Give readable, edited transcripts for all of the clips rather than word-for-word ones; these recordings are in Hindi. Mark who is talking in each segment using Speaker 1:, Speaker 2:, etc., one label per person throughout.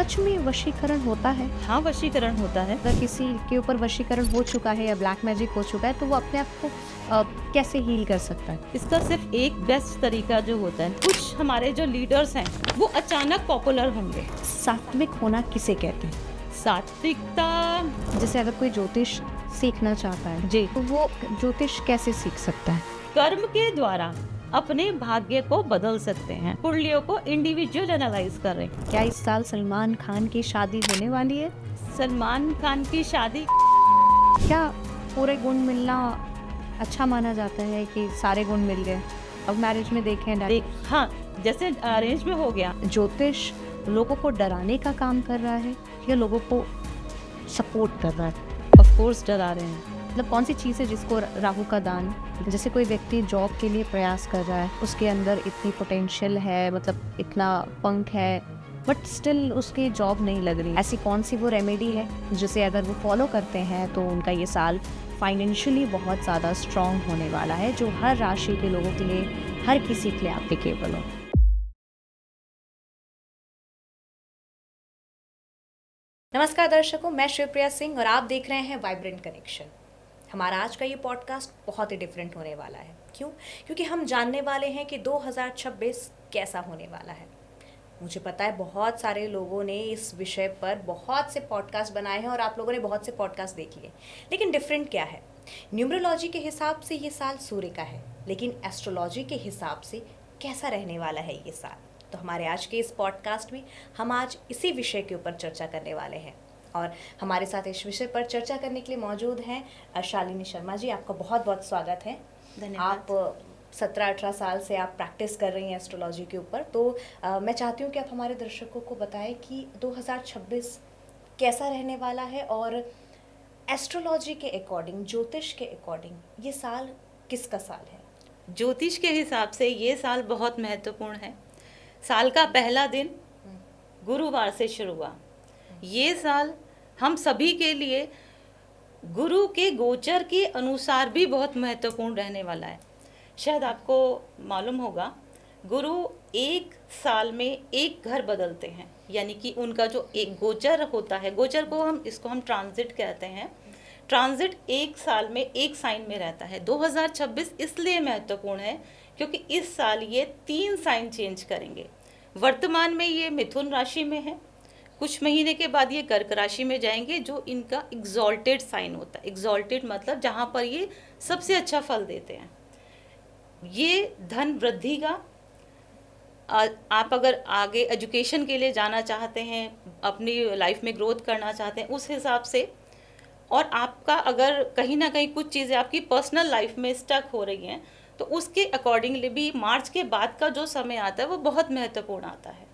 Speaker 1: सच में वशीकरण होता है?
Speaker 2: हाँ, वशीकरण होता है।
Speaker 1: अगर किसी के ऊपर वशीकरण हो चुका है या ब्लैक मैजिक हो चुका है तो वो अपने आप को कैसे हील कर सकता है?
Speaker 2: इसका सिर्फ एक बेस्ट तरीका जो होता है, कुछ हमारे जो लीडर्स हैं वो अचानक पॉपुलर होंगे।
Speaker 1: सात्विक होना किसे कहते हैं?
Speaker 2: सात्विकता,
Speaker 1: जैसे अगर कोई ज्योतिष सीखना चाहता है
Speaker 2: जी,
Speaker 1: तो वो ज्योतिष कैसे सीख सकता है?
Speaker 2: कर्म के द्वारा अपने भाग्य को बदल सकते हैं। कुंडलियों को इंडिविजुअल एनालाइज करें।
Speaker 1: क्या इस साल सलमान खान की शादी होने वाली है?
Speaker 2: सलमान खान की शादी,
Speaker 1: क्या पूरे गुण मिलना अच्छा माना जाता है कि सारे गुण मिल गए? अब मैरिज में देखें
Speaker 2: हाँ, जैसे अरेंज में हो गया।
Speaker 1: ज्योतिष लोगों को डराने का काम कर रहा है या लोगों को सपोर्ट कर रहा है?
Speaker 2: ऑफ कोर्स डरा रहे हैं।
Speaker 1: मतलब कौन सी चीज़ है जिसको राहु का दान, जैसे कोई व्यक्ति जॉब के लिए प्रयास कर रहा है, उसके अंदर इतनी पोटेंशियल है, मतलब इतना पंख है, बट स्टिल उसकी जॉब नहीं लग रही, ऐसी कौन सी वो रेमेडी है जिसे अगर वो फॉलो करते हैं तो उनका ये साल फाइनेंशियली बहुत ज़्यादा स्ट्रॉन्ग होने वाला है, जो हर राशि के लोगों के लिए, हर किसी के लिए एप्लीकेबल हो? नमस्कार दर्शकों, मैं शिवप्रिया सिंह और आप देख रहे हैं वाइब्रेंट कनेक्शन। हमारा आज का ये पॉडकास्ट बहुत ही डिफरेंट होने वाला है। क्यों? क्योंकि हम जानने वाले हैं कि 2026 कैसा होने वाला है। मुझे पता है बहुत सारे लोगों ने इस विषय पर बहुत से पॉडकास्ट बनाए हैं और आप लोगों ने बहुत से पॉडकास्ट देख लिए, लेकिन डिफरेंट क्या है? न्यूमरोलॉजी के हिसाब से ये साल सूर्य का है, लेकिन एस्ट्रोलॉजी के हिसाब से कैसा रहने वाला है ये साल? तो हमारे आज के इस पॉडकास्ट में हम आज इसी विषय के ऊपर चर्चा करने वाले हैं और हमारे साथ इस विषय पर चर्चा करने के लिए मौजूद हैं शालिनी शर्मा जी। आपका बहुत बहुत स्वागत है।
Speaker 2: धन्यवाद।
Speaker 1: आप 17-18 साल से आप प्रैक्टिस कर रही हैं एस्ट्रोलॉजी के ऊपर, तो मैं चाहती हूँ कि आप हमारे दर्शकों को बताएं कि 2026 कैसा रहने वाला है और एस्ट्रोलॉजी के अकॉर्डिंग, ज्योतिष के अकॉर्डिंग ये साल किसका साल है?
Speaker 2: ज्योतिष के हिसाब से ये साल बहुत महत्वपूर्ण है। साल का पहला दिन गुरुवार से शुरू हुआ। ये साल हम सभी के लिए गुरु के गोचर के अनुसार भी बहुत महत्वपूर्ण रहने वाला है। शायद आपको मालूम होगा, गुरु एक साल में एक घर बदलते हैं, यानी कि उनका जो एक गोचर होता है, गोचर को हम ट्रांजिट कहते हैं। ट्रांजिट एक साल में एक साइन में रहता है। 2026 इसलिए महत्वपूर्ण है क्योंकि इस साल ये 3 साइन चेंज करेंगे। वर्तमान में ये मिथुन राशि में है, कुछ महीने के बाद ये कर्क राशि में जाएंगे, जो इनका एग्जॉल्टेड साइन होता है। एग्जॉल्टेड मतलब जहाँ पर ये सबसे अच्छा फल देते हैं। ये धन वृद्धि का, आप अगर आगे एजुकेशन के लिए जाना चाहते हैं, अपनी लाइफ में ग्रोथ करना चाहते हैं उस हिसाब से, और आपका अगर कहीं ना कहीं कुछ चीज़ें आपकी पर्सनल लाइफ में स्टक हो रही हैं तो उसके अकॉर्डिंगली भी मार्च के बाद का जो समय आता है वो बहुत महत्वपूर्ण आता है।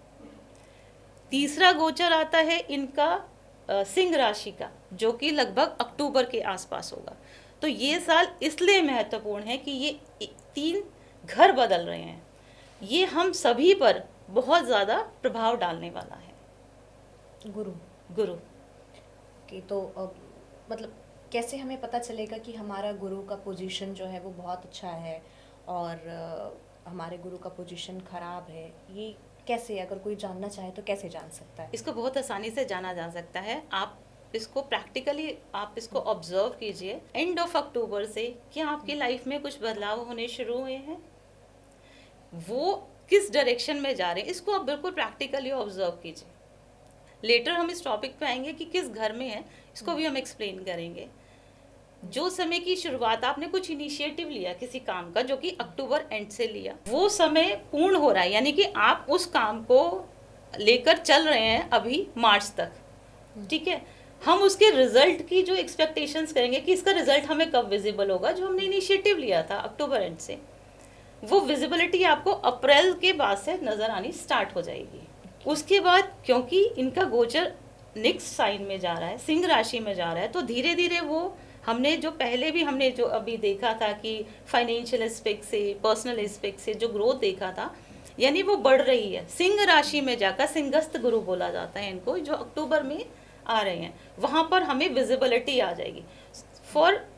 Speaker 2: तीसरा गोचर आता है इनका सिंह राशि का, जो कि लगभग अक्टूबर के आसपास होगा। तो ये साल इसलिए महत्वपूर्ण है कि ये 3 घर बदल रहे हैं। ये हम सभी पर बहुत ज़्यादा प्रभाव डालने वाला है। गुरु
Speaker 1: कि तो मतलब कैसे हमें पता चलेगा कि हमारा गुरु का पोजीशन जो है वो बहुत अच्छा है और हमारे गुरु का पोजीशन खराब है? ये कैसे, अगर कोई जानना चाहे तो कैसे जान सकता है?
Speaker 2: इसको बहुत आसानी से जाना जा सकता है। आप इसको प्रैक्टिकली आप इसको ऑब्जर्व कीजिए। एंड ऑफ अक्टूबर से क्या आपकी लाइफ में कुछ बदलाव होने शुरू हुए हैं, वो किस डायरेक्शन में जा रहे हैं, इसको आप बिल्कुल प्रैक्टिकली ऑब्जर्व कीजिए। लेटर हम इस टॉपिक पे आएंगे कि किस घर में है, इसको भी हम एक्सप्लेन करेंगे। जो समय की शुरुआत आपने कुछ इनिशिएटिव लिया किसी काम का, जो कि अक्टूबर एंड से लिया, वो समय पूर्ण हो रहा है, यानी कि आप उस काम को लेकर चल रहे हैं अभी मार्च तक। ठीक है, हम उसके रिजल्ट की जो एक्सपेक्टेशंस करेंगे कि इसका रिजल्ट हमें कब विजिबल होगा, जो हमने इनिशिएटिव लिया था अक्टूबर एंड से, वो विजिबिलिटी आपको अप्रैल के बाद से नजर आनी स्टार्ट हो जाएगी। उसके बाद क्योंकि इनका गोचर नेक्स्ट साइन में जा रहा है, सिंह राशि में जा रहा है, तो धीरे धीरे वो हमने जो पहले भी हमने जो अभी देखा था कि फाइनेंशियल एस्पेक्ट से, पर्सनल एस्पेक्ट से जो ग्रोथ देखा था, यानी वो बढ़ रही है। सिंह राशि में जाकर, सिंहस्थ गुरु बोला जाता है इनको, जो अक्टूबर में आ रहे हैं, वहाँ पर हमें विजिबिलिटी आ जाएगी।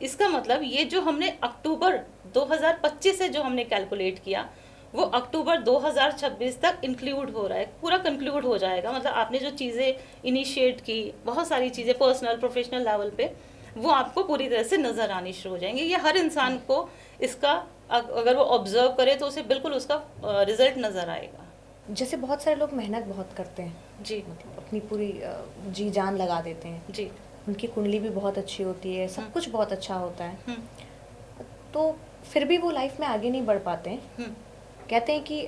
Speaker 2: इसका मतलब ये जो हमने अक्टूबर 2025 से जो हमने कैलकुलेट किया, वो अक्टूबर 2026 तक इंक्लूड हो रहा है, पूरा कंक्लूड हो जाएगा। मतलब आपने जो चीज़ें इनिशिएट की, बहुत सारी चीज़ें पर्सनल प्रोफेशनल लेवल पे, वो आपको पूरी तरह से नज़र आनी शुरू हो जाएंगे। ये हर इंसान को इसका अगर वो ऑब्जर्व करे तो उसे बिल्कुल उसका रिजल्ट नज़र आएगा।
Speaker 1: जैसे बहुत सारे लोग मेहनत बहुत करते हैं
Speaker 2: जी
Speaker 1: मतलब अपनी पूरी जी जान लगा देते हैं,
Speaker 2: जी।
Speaker 1: उनकी कुंडली भी बहुत अच्छी होती है, सब कुछ बहुत अच्छा होता है,
Speaker 2: हम्म
Speaker 1: तो फिर भी वो लाइफ में आगे नहीं बढ़ पाते हैं।
Speaker 2: हम्म।
Speaker 1: कहते हैं कि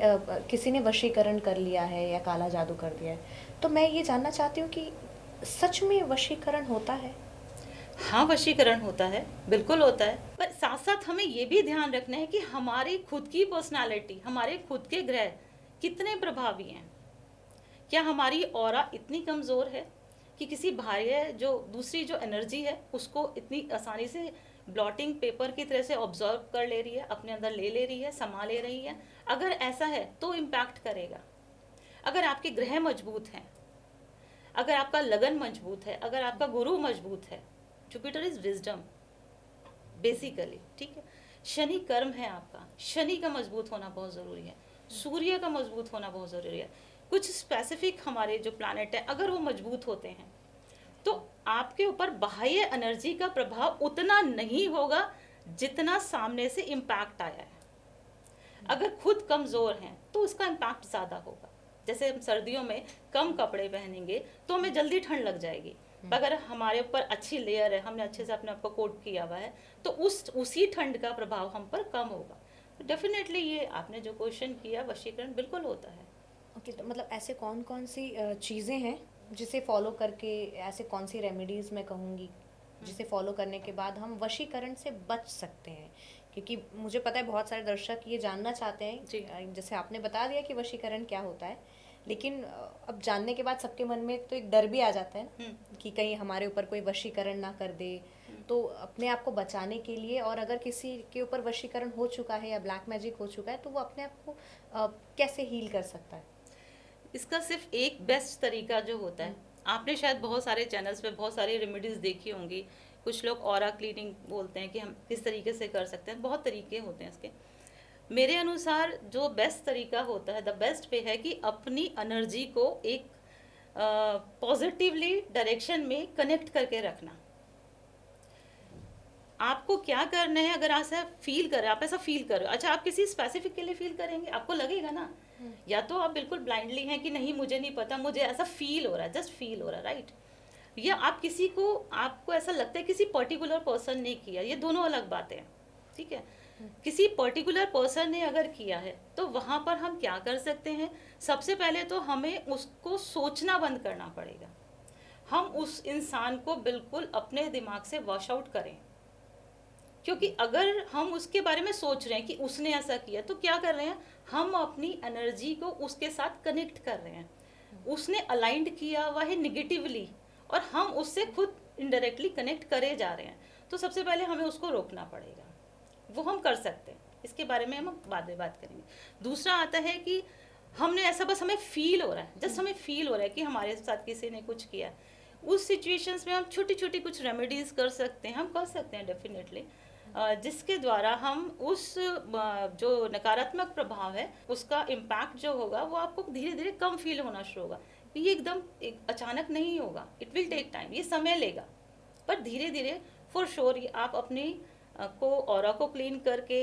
Speaker 1: किसी ने वशीकरण कर लिया है या काला जादू कर दिया है, तो मैं ये जानना चाहती हूँ कि सच में वशीकरण होता है?
Speaker 2: हाँ, वशीकरण होता है, बिल्कुल होता है, पर साथ साथ हमें ये भी ध्यान रखना है कि हमारी खुद की पर्सनालिटी, हमारे खुद के ग्रह कितने प्रभावी हैं। क्या हमारी ऑरा इतनी कमज़ोर है कि किसी बाह्य जो दूसरी जो एनर्जी है उसको इतनी आसानी से ब्लॉटिंग पेपर की तरह से ऑब्जर्व कर ले रही है, अपने अंदर ले रही है, समा ले रही है? अगर ऐसा है तो इम्पैक्ट करेगा। अगर आपके ग्रह मजबूत हैं, अगर आपका लगन मजबूत है, अगर आपका गुरु मजबूत है, जुपिटर इज विजडम बेसिकली, ठीक है। शनि कर्म है आपका, शनि का मजबूत होना बहुत ज़रूरी है, सूर्य का मजबूत होना बहुत ज़रूरी है। कुछ स्पेसिफिक हमारे जो प्लैनेट है अगर वो मजबूत होते हैं तो आपके ऊपर बाह्य एनर्जी का प्रभाव उतना नहीं होगा जितना सामने से इम्पैक्ट आया है। अगर खुद कमज़ोर हैं तो उसका इम्पैक्ट ज़्यादा होगा। जैसे हम सर्दियों में कम कपड़े पहनेंगे तो हमें जल्दी ठंड लग जाएगी, पर अगर हमारे ऊपर अच्छी लेयर है, हमने अच्छे से अपने आप को कोट किया हुआ है, तो उसी ठंड का प्रभाव हम पर कम होगा। तो डेफिनेटली ये आपने जो क्वेश्चन किया, वशीकरण बिल्कुल होता है।
Speaker 1: ओके, तो मतलब ऐसे कौन कौन सी चीज़ें हैं जिसे फॉलो करके, ऐसे कौन सी रेमेडीज़ मैं कहूँगी जिसे फॉलो करने के बाद हम वशीकरण से बच सकते हैं? क्योंकि मुझे पता है बहुत सारे दर्शक ये जानना चाहते हैं,
Speaker 2: जी।
Speaker 1: जैसे आपने बता दिया कि वशीकरण क्या होता है, लेकिन अब जानने के बाद सबके मन में तो एक डर भी आ जाता है ना कि कहीं हमारे ऊपर कोई वशीकरण ना कर दे। तो अपने आप को बचाने के लिए, और अगर किसी के ऊपर वशीकरण हो चुका है या ब्लैक मैजिक हो चुका है, तो वो अपने आप को कैसे हील कर सकता है?
Speaker 2: इसका सिर्फ एक बेस्ट तरीका जो होता है, आपने शायद बहुत सारे चैनल्स पे बहुत सारी रेमेडीज़ देखी होंगी। कुछ लोग ऑरा क्लीनिंग बोलते हैं कि हम किस तरीके से कर सकते हैं, बहुत तरीके होते हैं इसके। मेरे अनुसार जो बेस्ट तरीका होता है, द बेस्ट वे है कि अपनी एनर्जी को एक पॉजिटिवली डायरेक्शन में कनेक्ट करके रखना। आपको क्या करना है, अगर ऐसा फील कर रहे हैं, आप ऐसा फील कर रहे हो, अच्छा आप किसी स्पेसिफिक के लिए फील करेंगे, आपको लगेगा ना, या तो आप बिल्कुल ब्लाइंडली हैं कि नहीं मुझे नहीं पता, मुझे ऐसा फील हो रहा है, जस्ट फील हो रहा है, राइट। या आप किसी को, आपको ऐसा लगता है किसी पर्टिकुलर पर्सन ने किया, ये दोनों अलग बातें हैं, ठीक है। किसी पर्टिकुलर पर्सन ने अगर किया है तो वहाँ पर हम क्या कर सकते हैं? सबसे पहले तो हमें उसको सोचना बंद करना पड़ेगा। हम उस इंसान को बिल्कुल अपने दिमाग से वॉश आउट करें, क्योंकि अगर हम उसके बारे में सोच रहे हैं कि उसने ऐसा किया, तो क्या कर रहे हैं, हम अपनी एनर्जी को उसके साथ कनेक्ट कर रहे हैं। उसने अलाइंड किया हुआ है निगेटिवली और हम उससे खुद इनडायरेक्टली कनेक्ट करे जा रहे हैं। तो सबसे पहले हमें उसको रोकना पड़ेगा, वो हम कर सकते हैं, इसके बारे में हम बाद में बात करेंगे। दूसरा आता है कि हमने ऐसा, बस हमें फील हो रहा है, जस्ट हमें फील हो रहा है कि हमारे साथ किसी ने कुछ किया है। उस सिचुएशंस में हम छोटी छोटी कुछ रेमेडीज कर सकते हैं, हम कर सकते हैं डेफिनेटली, जिसके द्वारा हम उस जो नकारात्मक प्रभाव है उसका इम्पैक्ट जो होगा वो आपको धीरे धीरे कम फील होना शुरू होगा। ये एकदम एक अचानक नहीं होगा, इट विल टेक टाइम, ये समय लेगा, पर धीरे धीरे फॉर श्योर आप अपनी को ऑरा को क्लीन करके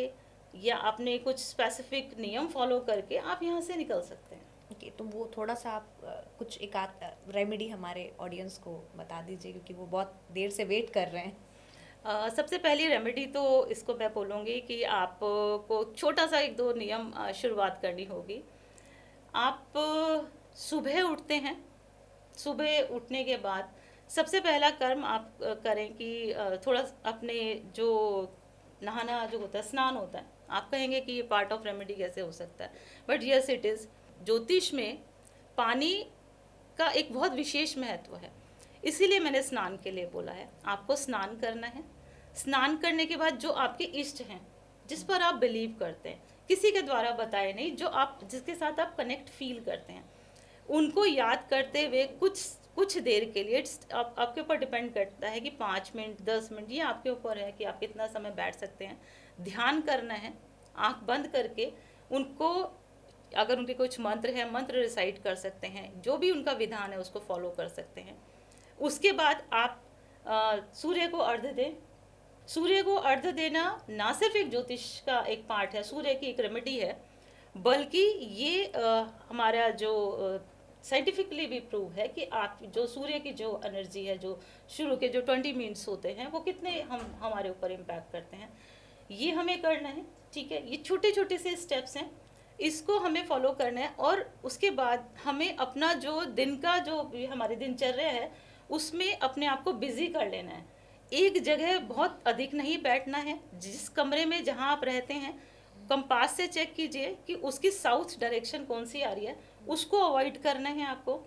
Speaker 2: या अपने कुछ स्पेसिफिक नियम फॉलो करके आप यहाँ से निकल सकते हैं।
Speaker 1: ओके, तो वो थोड़ा सा आप कुछ एक आध रेमेडी हमारे ऑडियंस को बता दीजिए, क्योंकि वो बहुत देर से वेट कर रहे हैं।
Speaker 2: सबसे पहली रेमेडी तो इसको मैं बोलूँगी कि आपको छोटा सा एक दो नियम शुरुआत करनी होगी। आप सुबह उठते हैं, सुबह उठने के बाद सबसे पहला कर्म आप करें कि थोड़ा अपने जो नहाना जो होता है, स्नान होता है, आप कहेंगे कि ये पार्ट ऑफ रेमेडी कैसे हो सकता है, बट यस इट इज़। ज्योतिष में पानी का एक बहुत विशेष महत्व है, इसीलिए मैंने स्नान के लिए बोला है। आपको स्नान करना है, स्नान करने के बाद जो आपके इष्ट हैं, जिस पर आप बिलीव करते हैं, किसी के द्वारा बताए नहीं, जो आप जिसके साथ आप कनेक्ट फील करते हैं, उनको याद करते हुए कुछ कुछ देर के लिए, आपके ऊपर डिपेंड करता है कि 5 मिनट 10 मिनट, ये आपके ऊपर है कि आप कितना समय बैठ सकते हैं, ध्यान करना है आंख बंद करके उनको अगर उनके कुछ मंत्र है, मंत्र रिसाइट कर सकते हैं, जो भी उनका विधान है उसको फॉलो कर सकते हैं। उसके बाद आप सूर्य को अर्घ्य दें। सूर्य को अर्घ्य देना ना सिर्फ एक ज्योतिष का एक पार्ट है, सूर्य की एक रेमेडी है, बल्कि ये हमारा जो साइंटिफिकली भी प्रूव है कि आप जो सूर्य की जो एनर्जी है, जो शुरू के जो 20 मिनट्स होते हैं, वो कितने हमारे ऊपर इम्पैक्ट करते हैं, ये हमें करना है। ठीक है, ये छोटे छोटे से स्टेप्स हैं, इसको हमें फॉलो करना है। और उसके बाद हमें अपना जो दिन का जो भी हमारी दिनचर्या है उसमें अपने आप को बिजी कर लेना है। एक जगह बहुत अधिक नहीं बैठना है। जिस कमरे में जहाँ आप रहते हैं, कंपास से चेक कीजिए कि उसकी साउथ डायरेक्शन कौन सी आ रही है, उसको अवॉइड करना है आपको।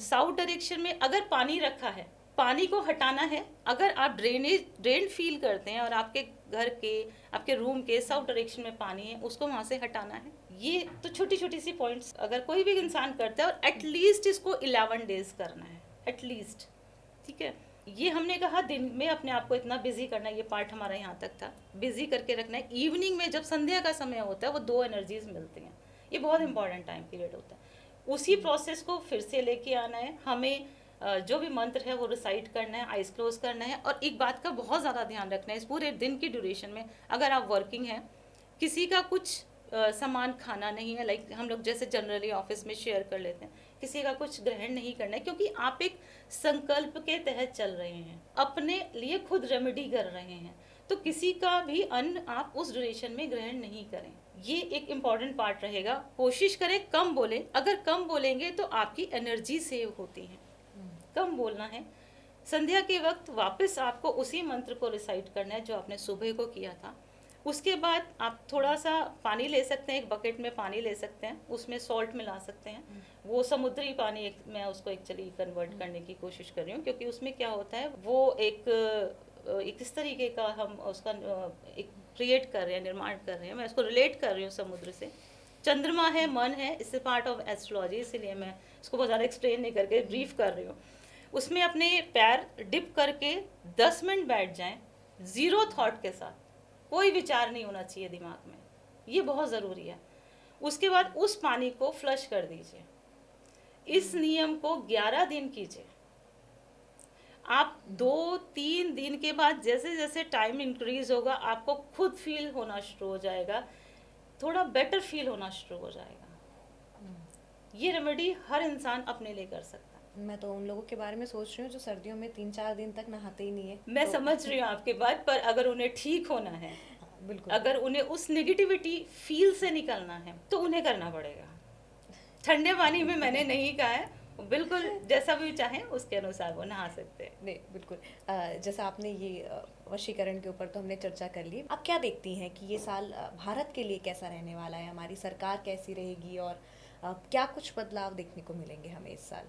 Speaker 2: साउथ डायरेक्शन में अगर पानी रखा है, पानी को हटाना है। अगर आप ड्रेन फील करते हैं और आपके घर के, आपके रूम के साउथ डायरेक्शन में पानी है, उसको वहाँ से हटाना है। ये तो छोटी छोटी सी पॉइंट्स अगर कोई भी इंसान करता है, और एटलीस्ट इसको 11 डेज करना है, एटलीस्ट। ठीक है, ये हमने कहा दिन में अपने आप को इतना बिजी करना है, ये पार्ट हमारा यहाँ तक था, बिजी करके रखना है। इवनिंग में जब संध्या का समय होता है, वो 2 एनर्जीज मिलती हैं, ये बहुत इंपॉर्टेंट टाइम पीरियड होता है। उसी प्रोसेस को फिर से लेके आना है हमें। जो भी मंत्र है वो रिसाइट करना है, आइज क्लोज करना है। और एक बात का बहुत ज़्यादा ध्यान रखना है इस पूरे दिन की ड्यूरेशन में, अगर आप वर्किंग हैं, किसी का कुछ सामान खाना नहीं है, लाइक हम लोग जैसे जनरली ऑफिस में शेयर कर लेते हैं, किसी का कुछ ग्रहण नहीं करना है, क्योंकि आप एक संकल्प के तहत चल रहे हैं, अपने लिए खुद रेमेडी कर रहे हैं, तो किसी का भी अन्न आप उस ड्यूरेशन में ग्रहण नहीं करें। ये एक इम्पॉर्टेंट पार्ट रहेगा। कोशिश करें कम बोलें, अगर कम बोलेंगे तो आपकी एनर्जी सेव होती है। कम बोलना है। संध्या के वक्त वापस आपको उसी मंत्र को रिसाइट करना है जो आपने सुबह को किया था। उसके बाद आप थोड़ा सा पानी ले सकते हैं, एक बकेट में पानी ले सकते हैं, उसमें सॉल्ट मिला सकते हैं। वो समुद्री पानी मैं उसको एक्चुअली कन्वर्ट करने की कोशिश कर रही हूँ, क्योंकि उसमें क्या होता है, वो एक इस तरीके का हम उसका एक क्रिएट कर रहे हैं, निर्माण कर रहे हैं। मैं उसको रिलेट कर रही हूँ समुद्र से। चंद्रमा है, मन है, इससे पार्ट ऑफ एस्ट्रोलॉजी, इसीलिए मैं उसको बहुत ज़्यादा एक्सप्लेन नहीं करके ब्रीफ कर रही हूँ। उसमें अपने पैर डिप करके 10 मिनट बैठ जाएं, ज़ीरो थॉट के साथ, कोई विचार नहीं होना चाहिए दिमाग में, ये बहुत ज़रूरी है। उसके बाद उस पानी को फ्लश कर दीजिए। इस नियम को 11 दिन कीजिए। आप 2-3 दिन के बाद जैसे जैसे टाइम इंक्रीज होगा, आपको खुद फील होना शुरू हो जाएगा, थोड़ा बेटर फील होना शुरू हो जाएगा। ये रेमेडी हर इंसान अपने लिए कर सकता है।
Speaker 1: मैं तो उन लोगों के बारे में सोच रही हूँ जो सर्दियों में 3-4 दिन तक नहाते ही नहीं है।
Speaker 2: मैं
Speaker 1: तो
Speaker 2: समझ रही हूँ आपके बात, पर अगर उन्हें ठीक होना है,
Speaker 1: बिल्कुल,
Speaker 2: अगर उन्हें उस नेगेटिविटी फील से निकलना है, तो उन्हें करना पड़ेगा। ठंडे पानी में मैंने नहीं कहा है, बिल्कुल जैसा भी चाहें उसके अनुसार वो नहा सकते हैं।
Speaker 1: नहीं बिल्कुल। जैसा आपने ये वशीकरण के ऊपर तो हमने चर्चा कर ली, आप क्या देखती हैं कि ये साल भारत के लिए कैसा रहने वाला है, हमारी सरकार कैसी रहेगी, और क्या कुछ बदलाव देखने को मिलेंगे हमें इस साल?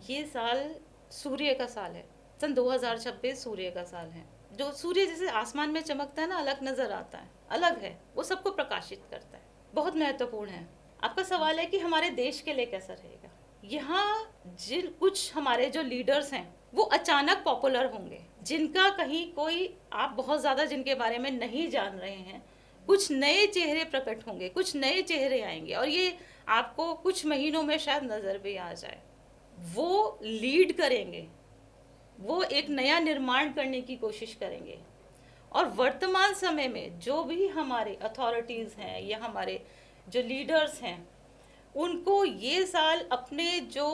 Speaker 2: ये साल सूर्य का साल है। सन 2026 सूर्य का साल है। जो सूर्य जैसे आसमान में चमकता है ना, अलग नजर आता है, अलग है, वो सबको प्रकाशित करता है, बहुत महत्वपूर्ण है। आपका सवाल है कि हमारे देश के लिए कैसा रहेगा। यहाँ जिन कुछ हमारे जो लीडर्स हैं वो अचानक पॉपुलर होंगे, जिनका कहीं कोई आप बहुत ज़्यादा जिनके बारे में नहीं जान रहे हैं, कुछ नए चेहरे प्रकट होंगे, कुछ नए चेहरे आएंगे, और ये आपको कुछ महीनों में शायद नज़र भी आ जाए। वो लीड करेंगे, वो एक नया निर्माण करने की कोशिश करेंगे। और वर्तमान समय में जो भी हमारे अथॉरिटीज़ हैं या हमारे जो लीडर्स हैं, उनको ये साल अपने जो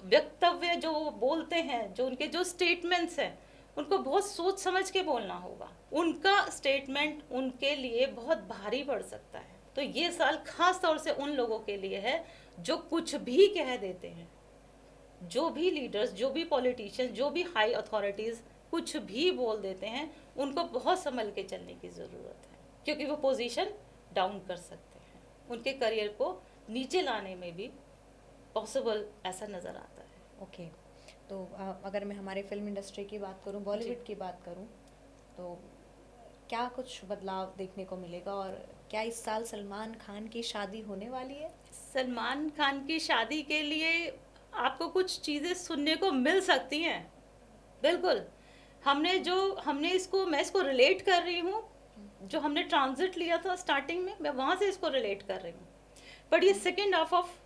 Speaker 2: वक्तव्य जो वो बोलते हैं, जो उनके जो स्टेटमेंट्स हैं, उनको बहुत सोच समझ के बोलना होगा। उनका स्टेटमेंट उनके लिए बहुत भारी पड़ सकता है। तो ये साल खास तौर से उन लोगों के लिए है जो कुछ भी कह देते हैं, जो भी लीडर्स, जो भी पॉलिटिशियंस, जो भी हाई अथॉरिटीज़ कुछ भी बोल देते हैं, उनको बहुत संभल के चलने की ज़रूरत है, क्योंकि वो पोजीशन डाउन कर सकते हैं, उनके करियर को नीचे लाने में भी पॉसिबल ऐसा नज़र आता है।
Speaker 1: ओके, तो अगर मैं हमारे फिल्म इंडस्ट्री की बात करूं, बॉलीवुड की बात करूं, तो क्या कुछ बदलाव देखने को मिलेगा, और क्या इस साल सलमान खान की शादी होने वाली है?
Speaker 2: सलमान खान की शादी के लिए आपको कुछ चीज़ें सुनने को मिल सकती हैं, बिल्कुल। मैं इसको रिलेट कर रही हूँ, जो हमने ट्रांजिट लिया था स्टार्टिंग में, मैं वहाँ से इसको रिलेट कर रही हूँ। बट ये सेकेंड हाफ ऑफ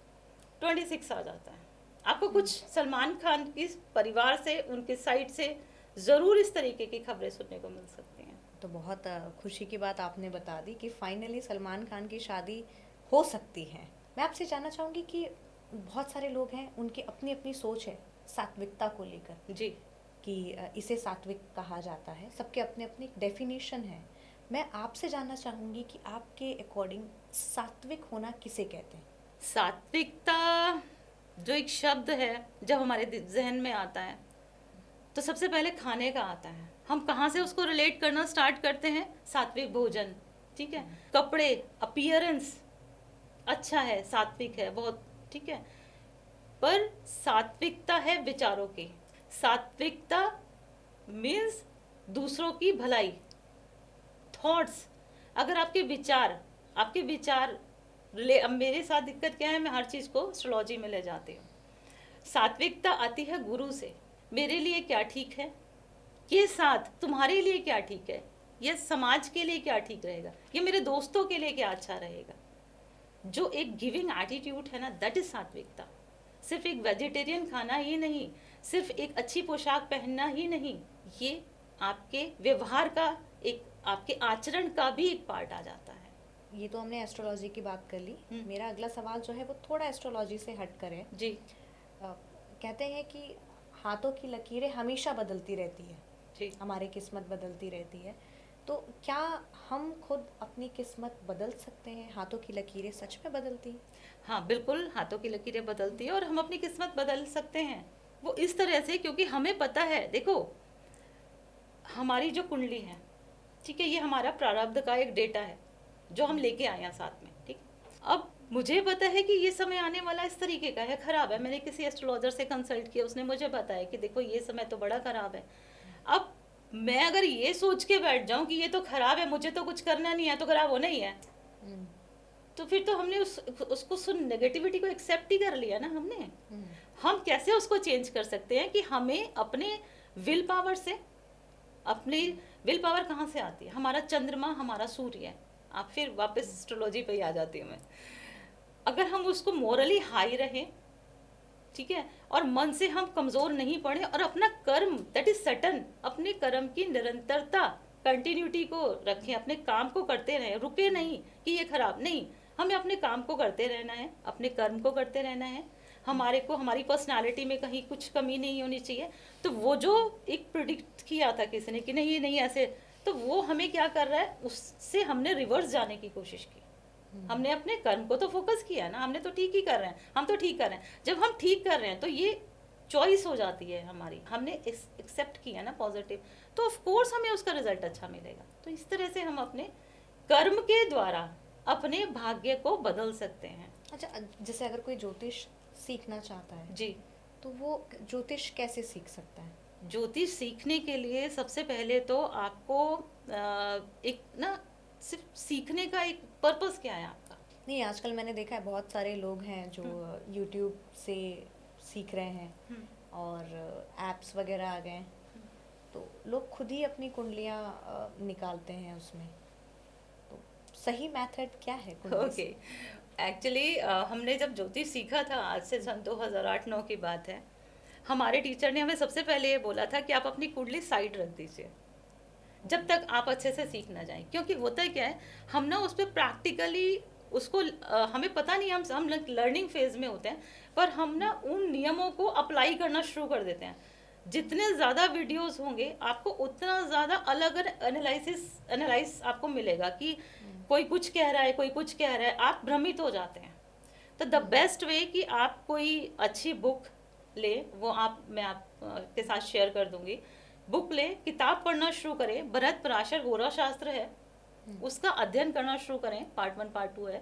Speaker 2: 26 आ जाता है। आपको कुछ सलमान खान की परिवार से, उनके साइड से ज़रूर इस तरीके की खबरें सुनने को मिल सकती हैं।
Speaker 1: तो बहुत खुशी की बात आपने बता दी कि फाइनली सलमान खान की शादी हो सकती है। मैं आपसे जानना चाहूँगी कि बहुत सारे लोग हैं, उनकी अपनी अपनी सोच है सात्विकता को लेकर
Speaker 2: जी,
Speaker 1: कि इसे सात्विक कहा जाता है, सबके अपने अपनी डेफिनेशन है। मैं आपसे जानना चाहूँगी कि आपके अकॉर्डिंग सात्विक होना किसे कहते हैं?
Speaker 2: सात्विकता जो एक शब्द है जब हमारे जहन में आता है तो सबसे पहले खाने का आता है। हम कहाँ से उसको रिलेट करना स्टार्ट करते हैं? सात्विक भोजन, ठीक है। कपड़े, अपीयरेंस अच्छा है, सात्विक है बहुत, ठीक है। पर सात्विकता है विचारों की। सात्विकता मीन्स दूसरों की भलाई, थॉट्स। अगर आपके विचार अब मेरे साथ दिक्कत क्या है, मैं हर चीज़ को एस्ट्रोलॉजी में ले जाती हूँ। सात्विकता आती है गुरु से, मेरे लिए क्या ठीक है, ये साथ तुम्हारे लिए क्या ठीक है, ये समाज के लिए क्या ठीक रहेगा, ये मेरे दोस्तों के लिए क्या अच्छा रहेगा। जो एक गिविंग एटीट्यूड है ना, दैट इज सात्विकता। सिर्फ एक वेजिटेरियन खाना ही नहीं, सिर्फ एक अच्छी पोशाक पहनना ही नहीं, ये आपके व्यवहार का, एक आपके आचरण का भी एक पार्ट आ जाता है।
Speaker 1: ये तो हमने एस्ट्रोलॉजी की बात कर ली। मेरा अगला सवाल जो है वो थोड़ा एस्ट्रोलॉजी से हट कर है।
Speaker 2: जी
Speaker 1: कहते हैं कि हाथों की लकीरें हमेशा बदलती रहती है,
Speaker 2: जी।
Speaker 1: हमारी किस्मत बदलती रहती है। तो क्या हम खुद अपनी किस्मत बदल सकते हैं? हाथों की लकीरें सच में बदलती हैं?
Speaker 2: हाँ बिल्कुल, हाथों की लकीरें बदलती है और हम अपनी किस्मत बदल सकते हैं। वो इस तरह से, क्योंकि हमें पता है, देखो हमारी जो कुंडली है, ठीक है, ये हमारा प्रारब्ध का एक डेटा है जो हम लेके आए हैं साथ में, ठीक। अब मुझे पता है कि ये समय आने वाला इस तरीके का है, खराब है। मैंने किसी एस्ट्रोलॉजर से कंसल्ट किया, उसने मुझे बताया कि देखो ये समय तो बड़ा खराब है। अब मैं अगर ये सोच के बैठ जाऊं कि ये तो खराब है, मुझे तो कुछ करना नहीं है, तो खराब होना ही है, तो फिर तो हमने उसको सुन नेगेटिविटी को एक्सेप्ट ही कर लिया ना हमने। हम कैसे उसको चेंज कर सकते हैं कि हमें अपने विल पावर से, अपनी विल पावर कहाँ से आती है? हमारा चंद्रमा, हमारा सूर्य है। आप फिर वापस एस्ट्रोलॉजी पे ही आ जाती हूँ मैं। अगर हम उसको मोरली हाई रहें, ठीक है, और मन से हम कमज़ोर नहीं पड़े और अपना कर्म, दैट इज सटन, अपने कर्म की निरंतरता, कंटिन्यूटी को रखें, अपने काम को करते रहें, रुके नहीं कि ये खराब नहीं, हमें अपने काम को करते रहना है, अपने कर्म को करते रहना है। हमारी पर्सनालिटी में कहीं कुछ कमी नहीं होनी चाहिए। तो वो जो एक प्रिडिक्ट किया था किसी ने कि नहीं ये नहीं ऐसे, तो वो हमें क्या कर रहा है, उससे हमने रिवर्स जाने की कोशिश की। हमने अपने कर्म को तो फोकस किया ना, हमने तो ठीक ही कर रहे हैं, हम तो ठीक कर रहे हैं। जब हम ठीक कर रहे हैं तो ये चॉइस हो जाती है हमारी, हमने एक्सेप्ट किया ना पॉजिटिव, तो ऑफ कोर्स हमें उसका रिजल्ट अच्छा मिलेगा। तो इस तरह से हम अपने कर्म के द्वारा अपने भाग्य को बदल सकते हैं।
Speaker 1: अच्छा, जैसे अगर कोई ज्योतिष सीखना चाहता है
Speaker 2: जी,
Speaker 1: तो वो ज्योतिष कैसे सीख सकता है?
Speaker 2: ज्योतिष सीखने के लिए सबसे पहले तो आपको एक ना, सिर्फ सीखने का एक पर्पस क्या है आपका?
Speaker 1: नहीं, आजकल मैंने देखा है बहुत सारे लोग हैं जो यूट्यूब से सीख रहे हैं और एप्स वगैरह आ गए हैं, तो लोग खुद ही अपनी कुंडलियाँ निकालते हैं उसमें। तो सही मेथड क्या है कुंडली
Speaker 2: ओके, एक्चुअली हमने जब ज्योतिष सीखा था, आज से सन 2008-9 की बात है, हमारे टीचर ने हमें सबसे पहले ये बोला था कि आप अपनी कुंडली साइड रख दीजिए जब तक आप अच्छे से सीख ना जाएं। क्योंकि होता है क्या है, हम ना उस पर प्रैक्टिकली उसको हमें पता नहीं, हम लर्निंग फेज में होते हैं, पर हम ना उन नियमों को अप्लाई करना शुरू कर देते हैं। जितने ज़्यादा वीडियोस होंगे आपको उतना ज़्यादा अलग एनालाइज आपको मिलेगा कि कोई कुछ कह रहा है, कोई कुछ कह रहा है, आप भ्रमित हो जाते हैं। तो द बेस्ट वे कि आप कोई अच्छी बुक ले, वो मैं आप के साथ शेयर कर दूंगी। बुक ले, किताब पढ़ना शुरू करें, भरत पराशर होरा शास्त्र है, उसका अध्ययन करना शुरू करें, पार्ट 1 पार्ट 2 है,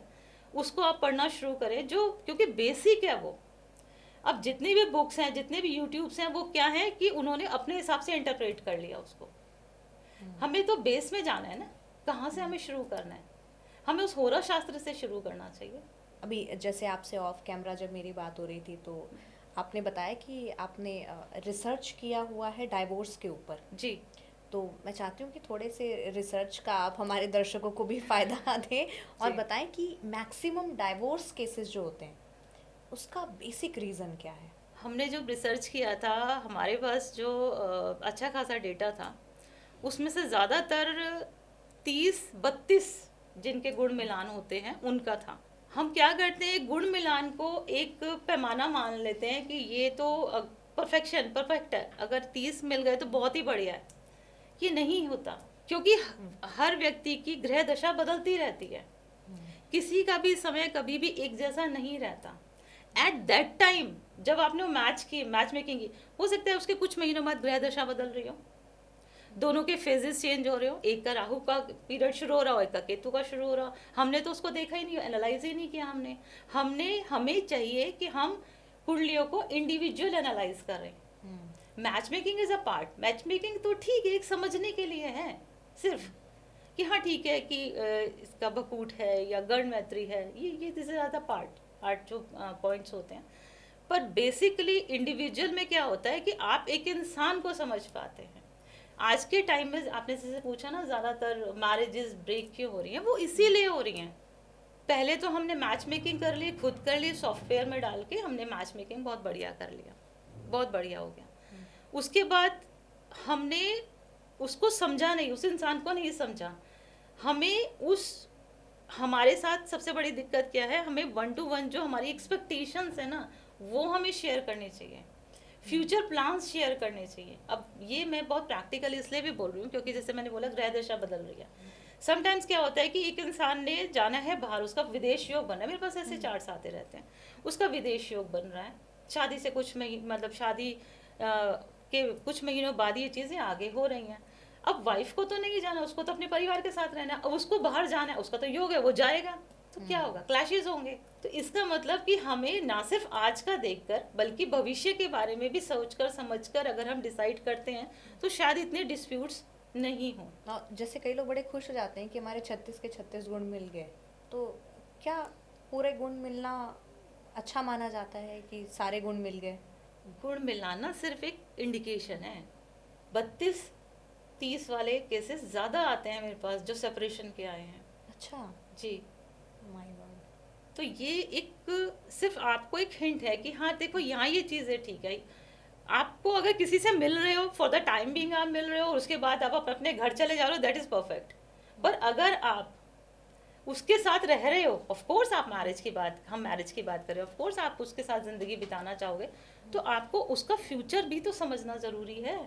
Speaker 2: उसको आप पढ़ना शुरू करें, जो क्योंकि बेसिक है वो। अब जितनी भी बुक्स हैं, जितने भी यूट्यूब्स हैं, वो क्या है कि उन्होंने अपने हिसाब से इंटरप्रेट कर लिया उसको। हमें तो बेस में जाना है ना, कहाँ से हमें शुरू करना है, हमें उस होरा शास्त्र से शुरू करना चाहिए।
Speaker 1: अभी जैसे आपसे ऑफ कैमरा जब मेरी बात हो रही थी तो आपने बताया कि आपने रिसर्च किया हुआ है डाइवोर्स के ऊपर।
Speaker 2: जी,
Speaker 1: तो मैं चाहती हूँ कि थोड़े से रिसर्च का आप हमारे दर्शकों को भी फ़ायदा दें और
Speaker 2: जी।
Speaker 1: बताएं कि मैक्सिमम डाइवोर्स केसेस जो होते हैं उसका बेसिक रीज़न क्या है।
Speaker 2: हमने जो रिसर्च किया था, हमारे पास जो अच्छा खासा डेटा था, उसमें से ज़्यादातर 30-32 जिनके गुण मिलान होते हैं उनका था। हम क्या करते हैं, गुण मिलान को एक पैमाना मान लेते हैं कि ये तो परफेक्ट है, अगर 30 मिल गए तो बहुत ही बढ़िया है। ये नहीं होता, क्योंकि हर व्यक्ति की ग्रह दशा बदलती रहती है। किसी का भी समय कभी भी एक जैसा नहीं रहता। एट दैट टाइम जब आपने वो मैच मेकिंग की, हो सकता है उसके कुछ महीनों बाद ग्रह दशा बदल रही हो, दोनों के फेजेस चेंज हो रहे हो, एक का राहु का पीरियड शुरू हो रहा हो, एक का केतु का शुरू हो रहा हो। हमने तो उसको देखा ही नहीं, एनालाइज ही नहीं किया हमने हमें चाहिए कि हम कुंडलियों को इंडिविजुअल एनालाइज करें। Match making is a part, match making तो ठीक है, एक समझने के लिए है सिर्फ, कि हाँ ठीक है कि इसका बकूट है या गण मैत्री है, ये दिस इज द पार्ट, आठ जो पॉइंट्स होते हैं। पर बेसिकली इंडिविजुअल में क्या होता है कि आप एक इंसान को समझ पाते हैं। आज के टाइम में आपने जैसे पूछा ना, ज़्यादातर मैरिजेस ब्रेक क्यों हो रही हैं, वो इसीलिए हो रही हैं। पहले तो हमने मैच मेकिंग कर ली, खुद कर ली, सॉफ्टवेयर में डाल के हमने मैच मेकिंग बहुत बढ़िया कर लिया, बहुत बढ़िया हो गया। उसके बाद हमने उसको समझा नहीं, उस इंसान को नहीं समझा। हमें उस हमारे साथ सबसे बड़ी दिक्कत क्या है, हमें 1 to 1 जो हमारी एक्सपेक्टेशंस है ना, वो हमें शेयर करनी चाहिए, फ्यूचर प्लान्स शेयर करने चाहिए। अब ये मैं बहुत प्रैक्टिकल इसलिए भी बोल रही हूँ क्योंकि जैसे मैंने बोला ग्रह दशा बदल रही है। समटाइम्स क्या होता है कि एक इंसान ने जाना है बाहर, उसका विदेश योग बना है, मेरे पास ऐसे चार्ट्स आते रहते हैं, उसका विदेश योग बन रहा है, शादी से कुछ मतलब शादी के कुछ महीनों बाद ये चीज़ें आगे हो रही हैं। अब वाइफ को तो नहीं जाना, उसको तो अपने परिवार के साथ रहना है, अब उसको बाहर जाना है, उसका तो योग है, वो जाएगा तो क्या होगा, क्लैशेस होंगे। तो इसका मतलब कि हमें ना सिर्फ आज का देखकर बल्कि भविष्य के बारे में भी सोचकर समझकर अगर हम डिसाइड करते हैं तो शायद इतने डिस्प्यूट्स नहीं हो।
Speaker 1: और जैसे कई लोग बड़े खुश हो जाते हैं कि हमारे 36 के 36 गुण मिल गए, तो क्या पूरे गुण मिलना अच्छा माना जाता है कि सारे गुण मिल गए?
Speaker 2: गुण मिलाना सिर्फ एक इंडिकेशन है। 32-30 वाले केसेस ज़्यादा आते हैं मेरे पास जो सेपरेशन के आए हैं।
Speaker 1: अच्छा।
Speaker 2: जी।
Speaker 1: My God.
Speaker 2: तो ये एक सिर्फ आपको एक हिंट है कि हाँ देखो यहाँ ये चीज़ है, ठीक है। आपको अगर किसी से मिल रहे हो, फॉर द टाइम बीइंग आप मिल रहे हो, उसके बाद आप अपने घर चले जा रहे हो, दैट इज़ परफेक्ट। पर अगर आप उसके साथ रह रहे हो, ऑफ कोर्स आप मैरिज की बात, हम मैरिज की बात कर रहे हो, ऑफ कोर्स आप उसके साथ ज़िंदगी बिताना चाहोगे, तो आपको उसका फ्यूचर भी तो समझना ज़रूरी है।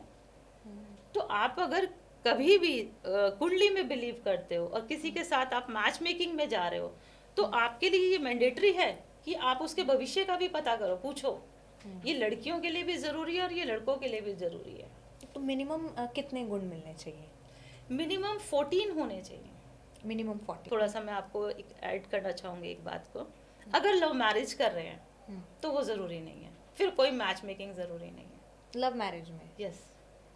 Speaker 2: तो आप अगर कभी भी कुंडली में बिलीव करते हो और किसी के साथ आप मैच मेकिंग में जा रहे हो, तो आपके लिए ये मैंडेटरी है कि आप उसके भविष्य का भी पता करो, पूछो। ये लड़कियों के लिए भी ज़रूरी है और ये लड़कों के लिए भी ज़रूरी है।
Speaker 1: तो मिनिमम कितने गुण मिलने चाहिए?
Speaker 2: मिनिमम 14 होने चाहिए।
Speaker 1: मिनिमम 40।
Speaker 2: थोड़ा सा मैं आपको एक ऐड करना चाहूँगी एक बात को, अगर लव मैरिज कर रहे हैं तो वो ज़रूरी नहीं है, फिर कोई मैच मेकिंग ज़रूरी नहीं है।
Speaker 1: लव मैरिज में?
Speaker 2: यस।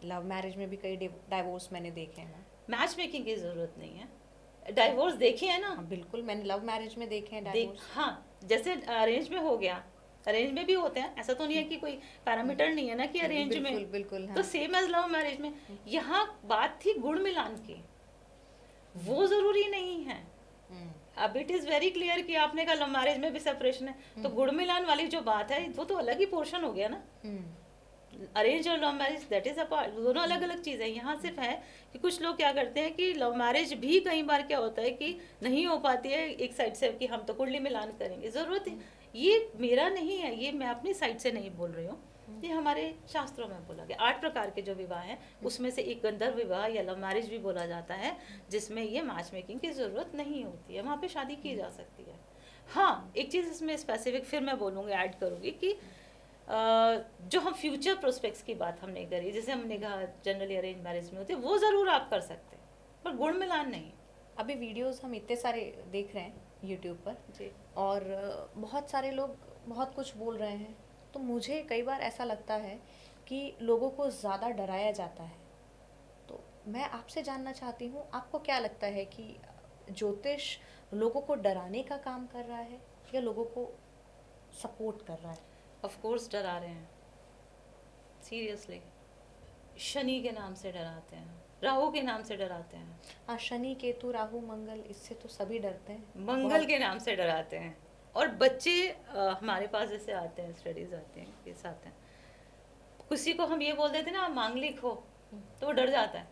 Speaker 1: लव मैरिज में भी कई डाइवोर्स मैंने देखे हैं ना।
Speaker 2: मैच मेकिंग की ज़रूरत नहीं है, डाइवोर्स देखे हैं ना।
Speaker 1: हाँ बिल्कुल, मैंने लव मैरिज में देखे हैं डाइवोर्स।
Speaker 2: हाँ, जैसे अरेंज में हो गया, अरेंज में भी होते हैं, ऐसा तो नहीं है कि कोई पैरामीटर नहीं है ना कि अरेंज
Speaker 1: बिल्कुल
Speaker 2: में
Speaker 1: बिल्कुल। हाँ।
Speaker 2: तो सेम एज लव मैरिज में। यहाँ बात थी गुण मिलान की, वो ज़रूरी नहीं है। अब इट इज़ वेरी क्लियर कि आपने कहा लव मैरिज में भी सेपरेशन है, तो गुण मिलान वाली जो बात है वो तो अलग ही पोर्शन हो गया ना। अरेंज और love marriage that is a part, दोनों अलग अलग चीज़ है। यहाँ सिर्फ है कि कुछ लोग क्या करते हैं कि लव मैरिज भी कई बार क्या होता है कि नहीं हो पाती है एक साइड से कि हम तो कुंडली मिलान करेंगे, ज़रूरत है। ये मेरा नहीं है, ये मैं अपनी साइड से नहीं बोल रही हूँ, ये हमारे शास्त्रों में बोला गया। 8 प्रकार के जो विवाह हैं उसमें से एक गंधर्व विवाह या लव मैरिज भी बोला जाता है, जिसमें ये मैच मेकिंग की ज़रूरत नहीं होती है, वहाँ पे शादी की जा सकती है। हाँ, एक चीज़ इसमें स्पेसिफिक फिर मैं बोलूँगी, ऐड करूँगी कि जो हम फ्यूचर प्रोस्पेक्ट्स की बात हमने करी, जैसे हमने कहा जनरली अरेंज मैरिज में होती है, वो ज़रूर आप कर सकते हैं, पर गुण मिलान नहीं।
Speaker 1: अभी वीडियोस हम इतने सारे देख रहे हैं यूट्यूब पर
Speaker 2: जी।
Speaker 1: और बहुत सारे लोग बहुत कुछ बोल रहे हैं, तो मुझे कई बार ऐसा लगता है कि लोगों को ज़्यादा डराया जाता है। तो मैं आपसे जानना चाहती हूँ, आपको क्या लगता है कि ज्योतिष लोगों को डराने का काम कर रहा है या लोगों को सपोर्ट कर रहा है?
Speaker 2: ऑफ कोर्स डरा रहे हैं, सीरियसली। शनि के नाम से डराते हैं, राहु के नाम से डराते हैं,
Speaker 1: हाँ, शनि केतु राहु मंगल, इससे तो सभी डरते हैं।
Speaker 2: मंगल के नाम से डराते हैं। और बच्चे हमारे पास जैसे आते हैं, स्टडीज आते हैं, केस आते हैं, किसी को हम ये बोल देते हैं ना आप मांगलिक हो, तो वो डर जाता है।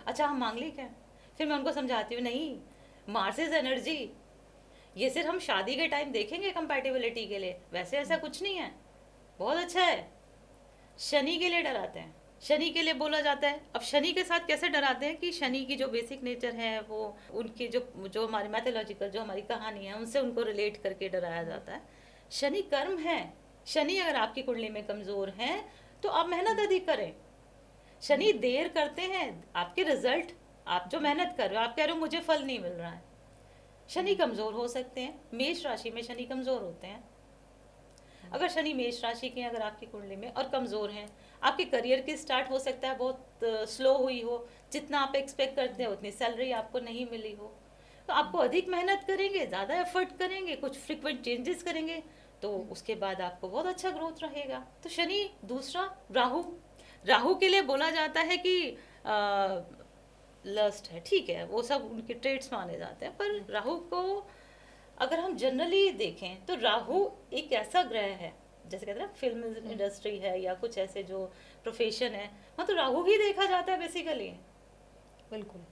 Speaker 2: अच्छा हम मांगलिक हैं, फिर मैं उनको समझाती हूँ नहीं, मार्स इज एनर्जी, ये सिर्फ हम शादी के टाइम देखेंगे कंपैटिबिलिटी के लिए, वैसे ऐसा कुछ नहीं है, बहुत अच्छा है। शनि के लिए डराते हैं, शनि के लिए बोला जाता है। अब शनि के साथ कैसे डराते हैं कि शनि की जो बेसिक नेचर है, वो उनकी जो जो हमारी मैथोलॉजिकल जो हमारी कहानी है, उनसे उनको रिलेट करके डराया जाता है। शनि कर्म है, शनि अगर आपकी कुंडली में कमज़ोर है तो आप मेहनत अधिक करें। शनि देर करते हैं आपके रिजल्ट, आप जो मेहनत कर रहे हो, आप कह रहे हो मुझे फल नहीं मिल रहा है, शनि कमज़ोर हो सकते हैं। मेष राशि में शनि कमज़ोर होते हैं। अगर शनि मेष राशि के अगर आपकी कुंडली में और कमज़ोर हैं, आपके करियर की स्टार्ट हो सकता है बहुत स्लो हुई हो, जितना आप एक्सपेक्ट करते हैं उतनी सैलरी आपको नहीं मिली हो, तो आपको अधिक मेहनत करेंगे, ज़्यादा एफर्ट करेंगे, कुछ फ्रिक्वेंट चेंजेस करेंगे, तो उसके बाद आपको बहुत अच्छा ग्रोथ रहेगा। तो शनि। दूसरा राहु, राहु के लिए बोला जाता है कि लस्ट है, ठीक है, वो सब उनके ट्रेड्स माने जाते हैं, पर राहु को अगर हम जनरली देखें तो राहु एक ऐसा ग्रह है, जैसे कहते हैं ना फिल्म इंडस्ट्री है या कुछ ऐसे जो प्रोफेशन है, वहाँ तो राहु ही देखा जाता है बेसिकली।
Speaker 1: बिल्कुल।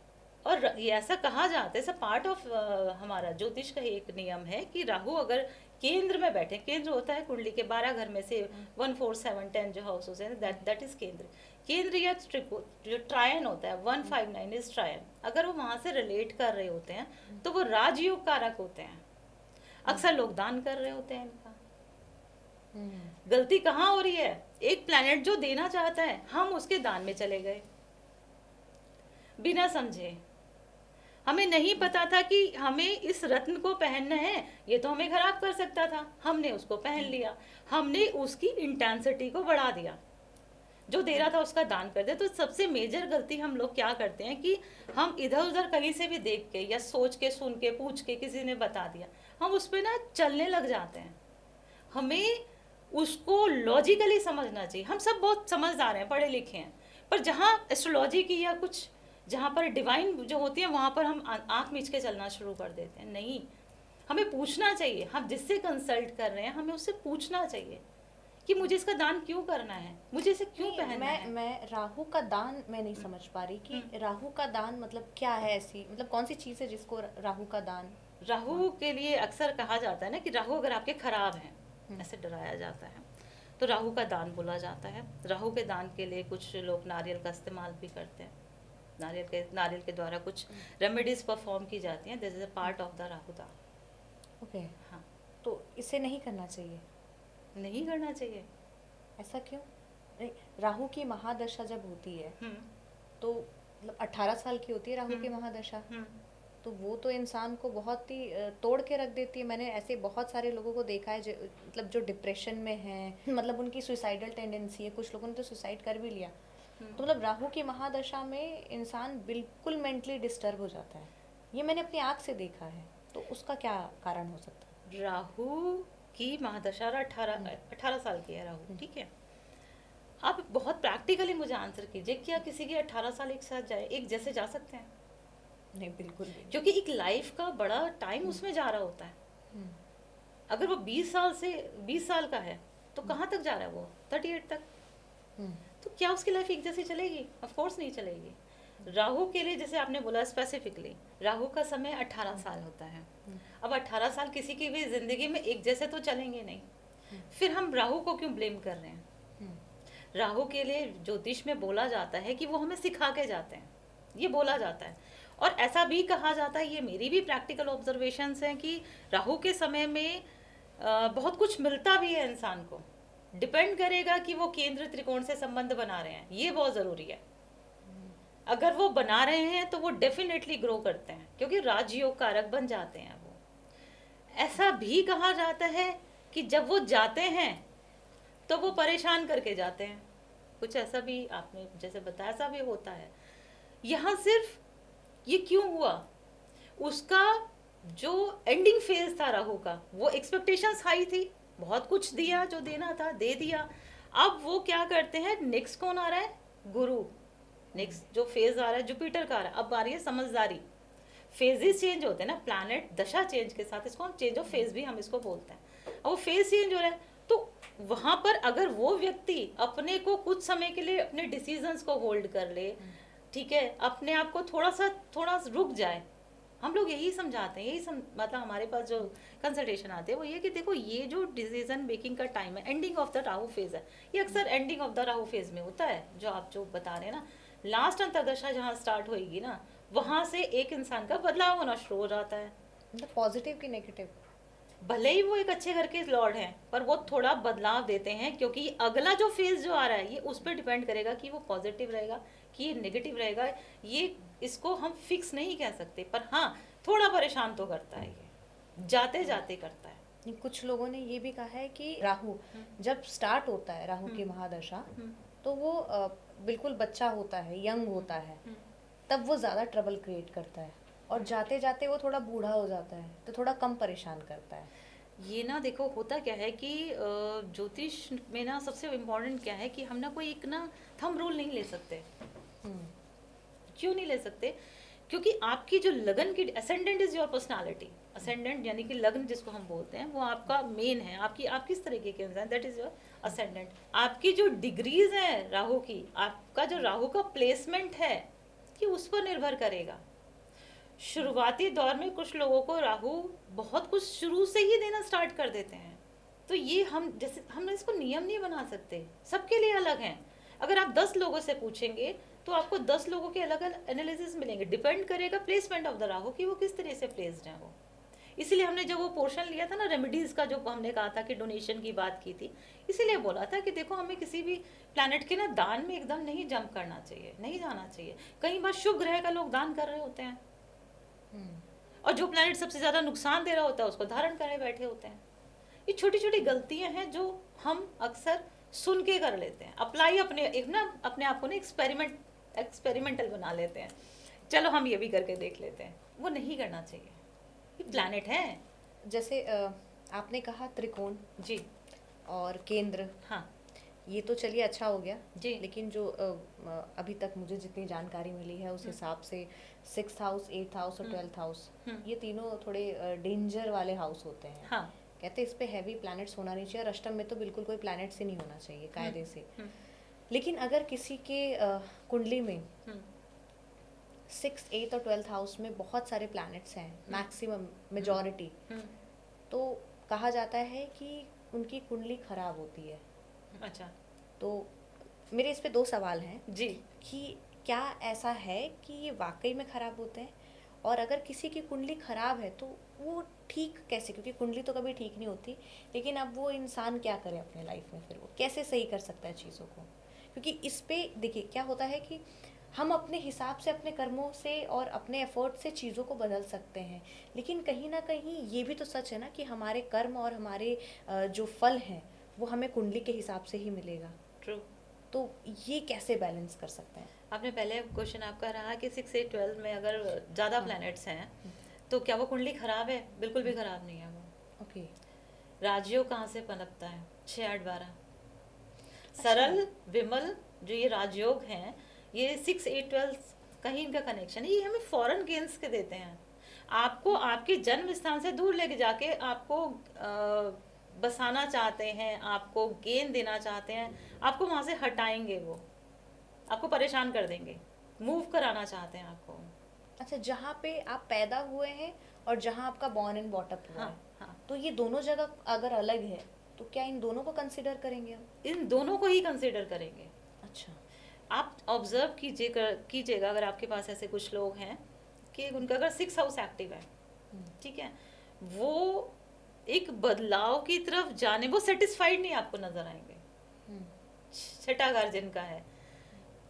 Speaker 2: और ये ऐसा कहा जाता है, सब पार्ट ऑफ हमारा ज्योतिष का एक नियम है कि राहु अगर केंद्र में बैठे, केंद्र होता है कुंडली के 12 घर में से 1 4 7 10 जो हाउसेस हैं, दैट इज केंद्र। केंद्र या जो ट्रायन होता है 1 5 9 इज ट्रायन, अगर वो वहाँ से रिलेट कर रहे होते हैं तो वो राजयोग कारक होते हैं। अक्सर लोग दान कर रहे होते हैं इनका। गलती कहाँ हो रही है, एक प्लैनेट जो देना चाहता है हम उसके दान में चले गए बिना समझे। हमें नहीं पता था कि हमें इस रत्न को पहनना है, ये तो हमें खराब कर सकता था, हमने उसको पहन लिया, हमने उसकी इंटेंसिटी को बढ़ा दिया, जो दे रहा था उसका दान कर दिया। तो सबसे मेजर गलती हम लोग क्या करते हैं कि हम इधर उधर कहीं से भी देख के या सोच के, सुन के, पूछ के, किसी ने बता दिया, हम उस पर ना चलने लग जाते हैं। हमें उसको लॉजिकली समझना चाहिए। हम सब बहुत समझदार हैं, पढ़े लिखे हैं, पर जहाँ एस्ट्रोलॉजी की या कुछ जहाँ पर डिवाइन जो होती है वहाँ पर हम आँख मीच के चलना शुरू कर देते हैं। नहीं, हमें पूछना चाहिए। हम जिससे कंसल्ट कर रहे हैं हमें उससे पूछना चाहिए कि मुझे इसका दान क्यों करना है, मुझे इसे क्यों पहनना है।
Speaker 1: मैं राहु का दान मैं नहीं समझ पा रही कि राहु का दान मतलब क्या है, ऐसी मतलब कौन सी चीज़ है जिसको राहु का दान।
Speaker 2: राहु के लिए अक्सर कहा जाता है ना कि राहु अगर आपके खराब हैं, ऐसे डराया जाता है, तो राहु का दान बोला जाता है। राहु के दान के लिए कुछ लोग नारियल का इस्तेमाल भी करते हैं, नारियल के द्वारा कुछ रेमेडीज परफॉर्म की जाती हैं, this is a part of the Rahu दान।
Speaker 1: ओके।
Speaker 2: हाँ,
Speaker 1: तो इसे नहीं करना चाहिए।
Speaker 2: नहीं करना चाहिए।
Speaker 1: ऐसा क्यों? नहीं, राहु की महादशा जब होती है तो मतलब 18 साल की होती है राहु की महादशा, तो वो तो इंसान को बहुत ही तोड़ के रख देती है। मैंने ऐसे बहुत सारे लोगों को देखा है जो मतलब जो डिप्रेशन में हैं, मतलब उनकी सुसाइडल टेंडेंसी है, कुछ लोगों ने तो सुसाइड कर भी लिया। तो मतलब राहु की महादशा में इंसान बिल्कुल मेंटली डिस्टर्ब हो जाता है, ये मैंने अपनी आँख से देखा है। तो उसका क्या कारण हो सकता है?
Speaker 2: राहु की महादशा 18 साल की है राहु, ठीक है। आप बहुत प्रैक्टिकली मुझे आंसर कीजिए, क्या किसी के 18 साल एक साथ जाए, एक जैसे जा सकते हैं?
Speaker 1: नहीं, बिल्कुल भी।
Speaker 2: क्योंकि एक लाइफ का बड़ा टाइम उसमें जा रहा होता है। अगर वो 20 साल का है तो कहाँ तक जा रहा है वो? 38 तक। तो क्या उसकी लाइफ एक जैसी चलेगी? ऑफ कोर्स नहीं चलेगी। राहु के लिए जैसे आपने बोला स्पेसिफिकली, राहु का समय 18 साल होता है। अब 18 साल किसी की भी जिंदगी में एक जैसे तो चलेंगे नहीं, फिर हम राहु को क्यों ब्लेम कर रहे हैं? राहु के लिए ज्योतिष में बोला जाता है कि वो हमें सिखा के जाते हैं, ये बोला जाता है। और ऐसा भी कहा जाता है, ये मेरी भी प्रैक्टिकल ऑब्जर्वेशंस हैं, कि राहु के समय में बहुत कुछ मिलता भी है इंसान को। डिपेंड करेगा कि वो केंद्र त्रिकोण से संबंध बना रहे हैं, ये बहुत ज़रूरी है। अगर वो बना रहे हैं तो वो डेफिनेटली ग्रो करते हैं, क्योंकि राजयोग कारक बन जाते हैं वो। ऐसा भी कहा जाता है कि जब वो जाते हैं तो वो परेशान करके जाते हैं, कुछ ऐसा भी आपने जैसे बताया, ऐसा भी होता है। यहाँ सिर्फ ये क्यों हुआ, उसका जो एंडिंग फेज था राहु का, वो एक्सपेक्टेशंस हाई थी, बहुत कुछ दिया, जो देना था दे दिया। अब वो क्या करते हैं, नेक्स्ट कौन आ रहा है, गुरु, नेक्स्ट जो फेज आ रहा है जुपिटर का आ रहा है, अब आ रही है समझदारी। फेजेस चेंज होते हैं ना, प्लैनेट दशा चेंज के साथ, इसको हम चेंज ऑफ फेज भी हम इसको बोलते हैं। अब वो फेज चेंज हो रहा है तो वहां पर अगर वो व्यक्ति अपने को कुछ समय के लिए अपने डिसीजंस को होल्ड कर ले, ठीक है, अपने आप को थोड़ा रुक जाए। हम लोग यही समझाते हैं, मतलब हमारे पास जो कंसल्टेशन आते हैं वो ये कि देखो ये जो डिसीजन मेकिंग का टाइम है, ending of the Rahu phase है, ये अक्सर ending of the Rahu phase में होता है, जो आप जो बता रहे हैं ना। लास्ट अंतर्दशा जहाँ स्टार्ट होएगी ना, वहां से एक इंसान का बदलाव होना शुरू हो जाता है।
Speaker 1: मतलब पॉजिटिव की नेगेटिव?
Speaker 2: भले ही वो एक अच्छे घर के लॉर्ड हैं, पर वो थोड़ा बदलाव देते हैं, क्योंकि अगला जो फेज जो आ रहा है ये उस पर डिपेंड करेगा कि वो पॉजिटिव रहेगा कि ये नेगेटिव रहेगा। ये इसको हम फिक्स नहीं कह सकते, पर हाँ थोड़ा परेशान तो करता है, ये जाते जाते करता है।
Speaker 1: कुछ लोगों ने ये भी कहा है कि राहु जब स्टार्ट होता है, राहु की महादशा, तो वो बिल्कुल बच्चा होता है, यंग होता है, तब वो ज़्यादा ट्रबल क्रिएट करता है, और जाते जाते वो थोड़ा बूढ़ा हो जाता है तो थोड़ा कम परेशान करता है।
Speaker 2: ये ना देखो होता क्या है कि ज्योतिष में ना सबसे इम्पोर्टेंट क्या है कि हम ना कोई एक ना थंब रूल नहीं ले सकते। क्यों नहीं ले सकते? क्योंकि आपकी जो लगन की ascendant is your personality. Ascendant यानी कि लग्न जिसको हम बोलते हैं वो आपका मेन है, आपकी आप किस तरीके के इंसान, दैट इज योर असेंडेंट। आपकी जो डिग्रीज हैं राहु की, आपका जो राहु का प्लेसमेंट है कि उस पर निर्भर करेगा। शुरुआती दौर में कुछ लोगों को राहु बहुत कुछ शुरू से ही देना स्टार्ट कर देते हैं, तो ये हम जैसे हम इसको नियम नहीं बना सकते, सबके लिए अलग हैं। अगर आप 10 लोगों से पूछेंगे तो आपको 10 लोगों के अलग अलग एनालिसिस मिलेंगे, डिपेंड करेगा प्लेसमेंट ऑफ द राहु कि वो किस तरह से प्लेस्ड है वो। इसीलिए हमने जब वो पोर्शन लिया था ना रेमेडीज का, जो हमने कहा था कि डोनेशन की बात की थी, इसीलिए बोला था कि देखो हमें किसी भी प्लैनेट के ना दान में एकदम नहीं जंप करना चाहिए, नहीं जाना चाहिए। कई बार शुभ ग्रह का लोग दान कर रहे होते हैं, और जो प्लैनेट सबसे ज्यादा नुकसान दे रहा होता है उसको धारण करे बैठे होते हैं। ये छोटी छोटी गलतियां हैं जो हम अक्सर सुन के कर लेते हैं, अप्लाई अपने एक ना अपने आप को ना एक्सपेरिमेंटल बना लेते हैं, चलो हम ये भी करके देख लेते हैं। वो नहीं करना चाहिए, ये प्लैनेट है।
Speaker 1: जैसे आपने कहा त्रिकोण
Speaker 2: जी
Speaker 1: और केंद्र,
Speaker 2: हाँ
Speaker 1: ये तो चलिए अच्छा हो गया
Speaker 2: जी।
Speaker 1: लेकिन जो अभी तक मुझे जितनी जानकारी मिली है उस हिसाब से 6th हाउस, 8th हाउस और 12th हाउस, ये तीनों थोड़े डेंजर वाले हाउस होते हैं।
Speaker 2: हाँ।
Speaker 1: कहते हैं इस पे हैवी प्लैनेट्स होना नहीं चाहिए, और अष्टम में तो बिल्कुल कोई प्लैनेट्स ही नहीं होना चाहिए कायदे से। लेकिन अगर किसी के कुंडली में 6th, 8th और 12th हाउस में बहुत सारे प्लैनेट्स हैं, मैक्सिमम मेजॉरिटी, तो कहा जाता है कि उनकी कुंडली खराब होती है।
Speaker 2: अच्छा,
Speaker 1: तो मेरे इस पे 2 सवाल हैं
Speaker 2: जी
Speaker 1: कि क्या ऐसा है कि ये वाकई में खराब होते हैं, और अगर किसी की कुंडली खराब है तो वो ठीक कैसे, क्योंकि कुंडली तो कभी ठीक नहीं होती, लेकिन अब वो इंसान क्या करे अपने लाइफ में, फिर वो कैसे सही कर सकता है चीज़ों को? क्योंकि इस पे देखिए क्या होता है कि हम अपने हिसाब से, अपने कर्मों से और अपने एफर्ट से चीज़ों को बदल सकते हैं, लेकिन कहीं ना कहीं ये भी तो सच है ना कि हमारे कर्म और हमारे जो फल हैं वो हमें कुंडली के हिसाब से ही मिलेगा।
Speaker 2: ट्रू।
Speaker 1: तो ये कैसे बैलेंस कर सकते हैं?
Speaker 2: आपने पहले क्वेश्चन आपका रहा कि 6, 8, 12 में अगर ज़्यादा प्लैनेट्स हैं तो क्या वो कुंडली खराब है? बिल्कुल भी खराब नहीं है वो।
Speaker 1: ओके।
Speaker 2: राजयोग कहाँ से पनपता है? 6, 8, 12 सरल विमल जो ये राजयोग हैं, ये 6, 8, 12 कहीं इनका कनेक्शन है, ये हमें फॉरेन गेन्स के देते हैं। आपको आपके जन्म स्थान से दूर लेके जाके आपको बसाना चाहते हैं, आपको गेन देना चाहते हैं, आपको वहाँ से हटाएंगे, वो आपको परेशान कर देंगे, मूव कराना चाहते हैं आपको।
Speaker 1: अच्छा, जहाँ पे आप पैदा हुए हैं और जहाँ आपका बॉर्न एंड बॉटअप हुआ है,
Speaker 2: हाँ।
Speaker 1: तो ये दोनों जगह अगर अलग है तो क्या इन दोनों को कंसिडर करेंगे हम?
Speaker 2: इन दोनों को ही कंसिडर करेंगे।
Speaker 1: अच्छा।
Speaker 2: आप ऑब्जर्व कीजिएगा अगर आपके पास ऐसे कुछ लोग हैं कि उनका अगर 6 हाउस एक्टिव है, ठीक है, वो एक बदलाव की तरफ जाने, वो सेटिस्फाइड नहीं आपको नजर आएंगे। 6ठा घर जिनका है,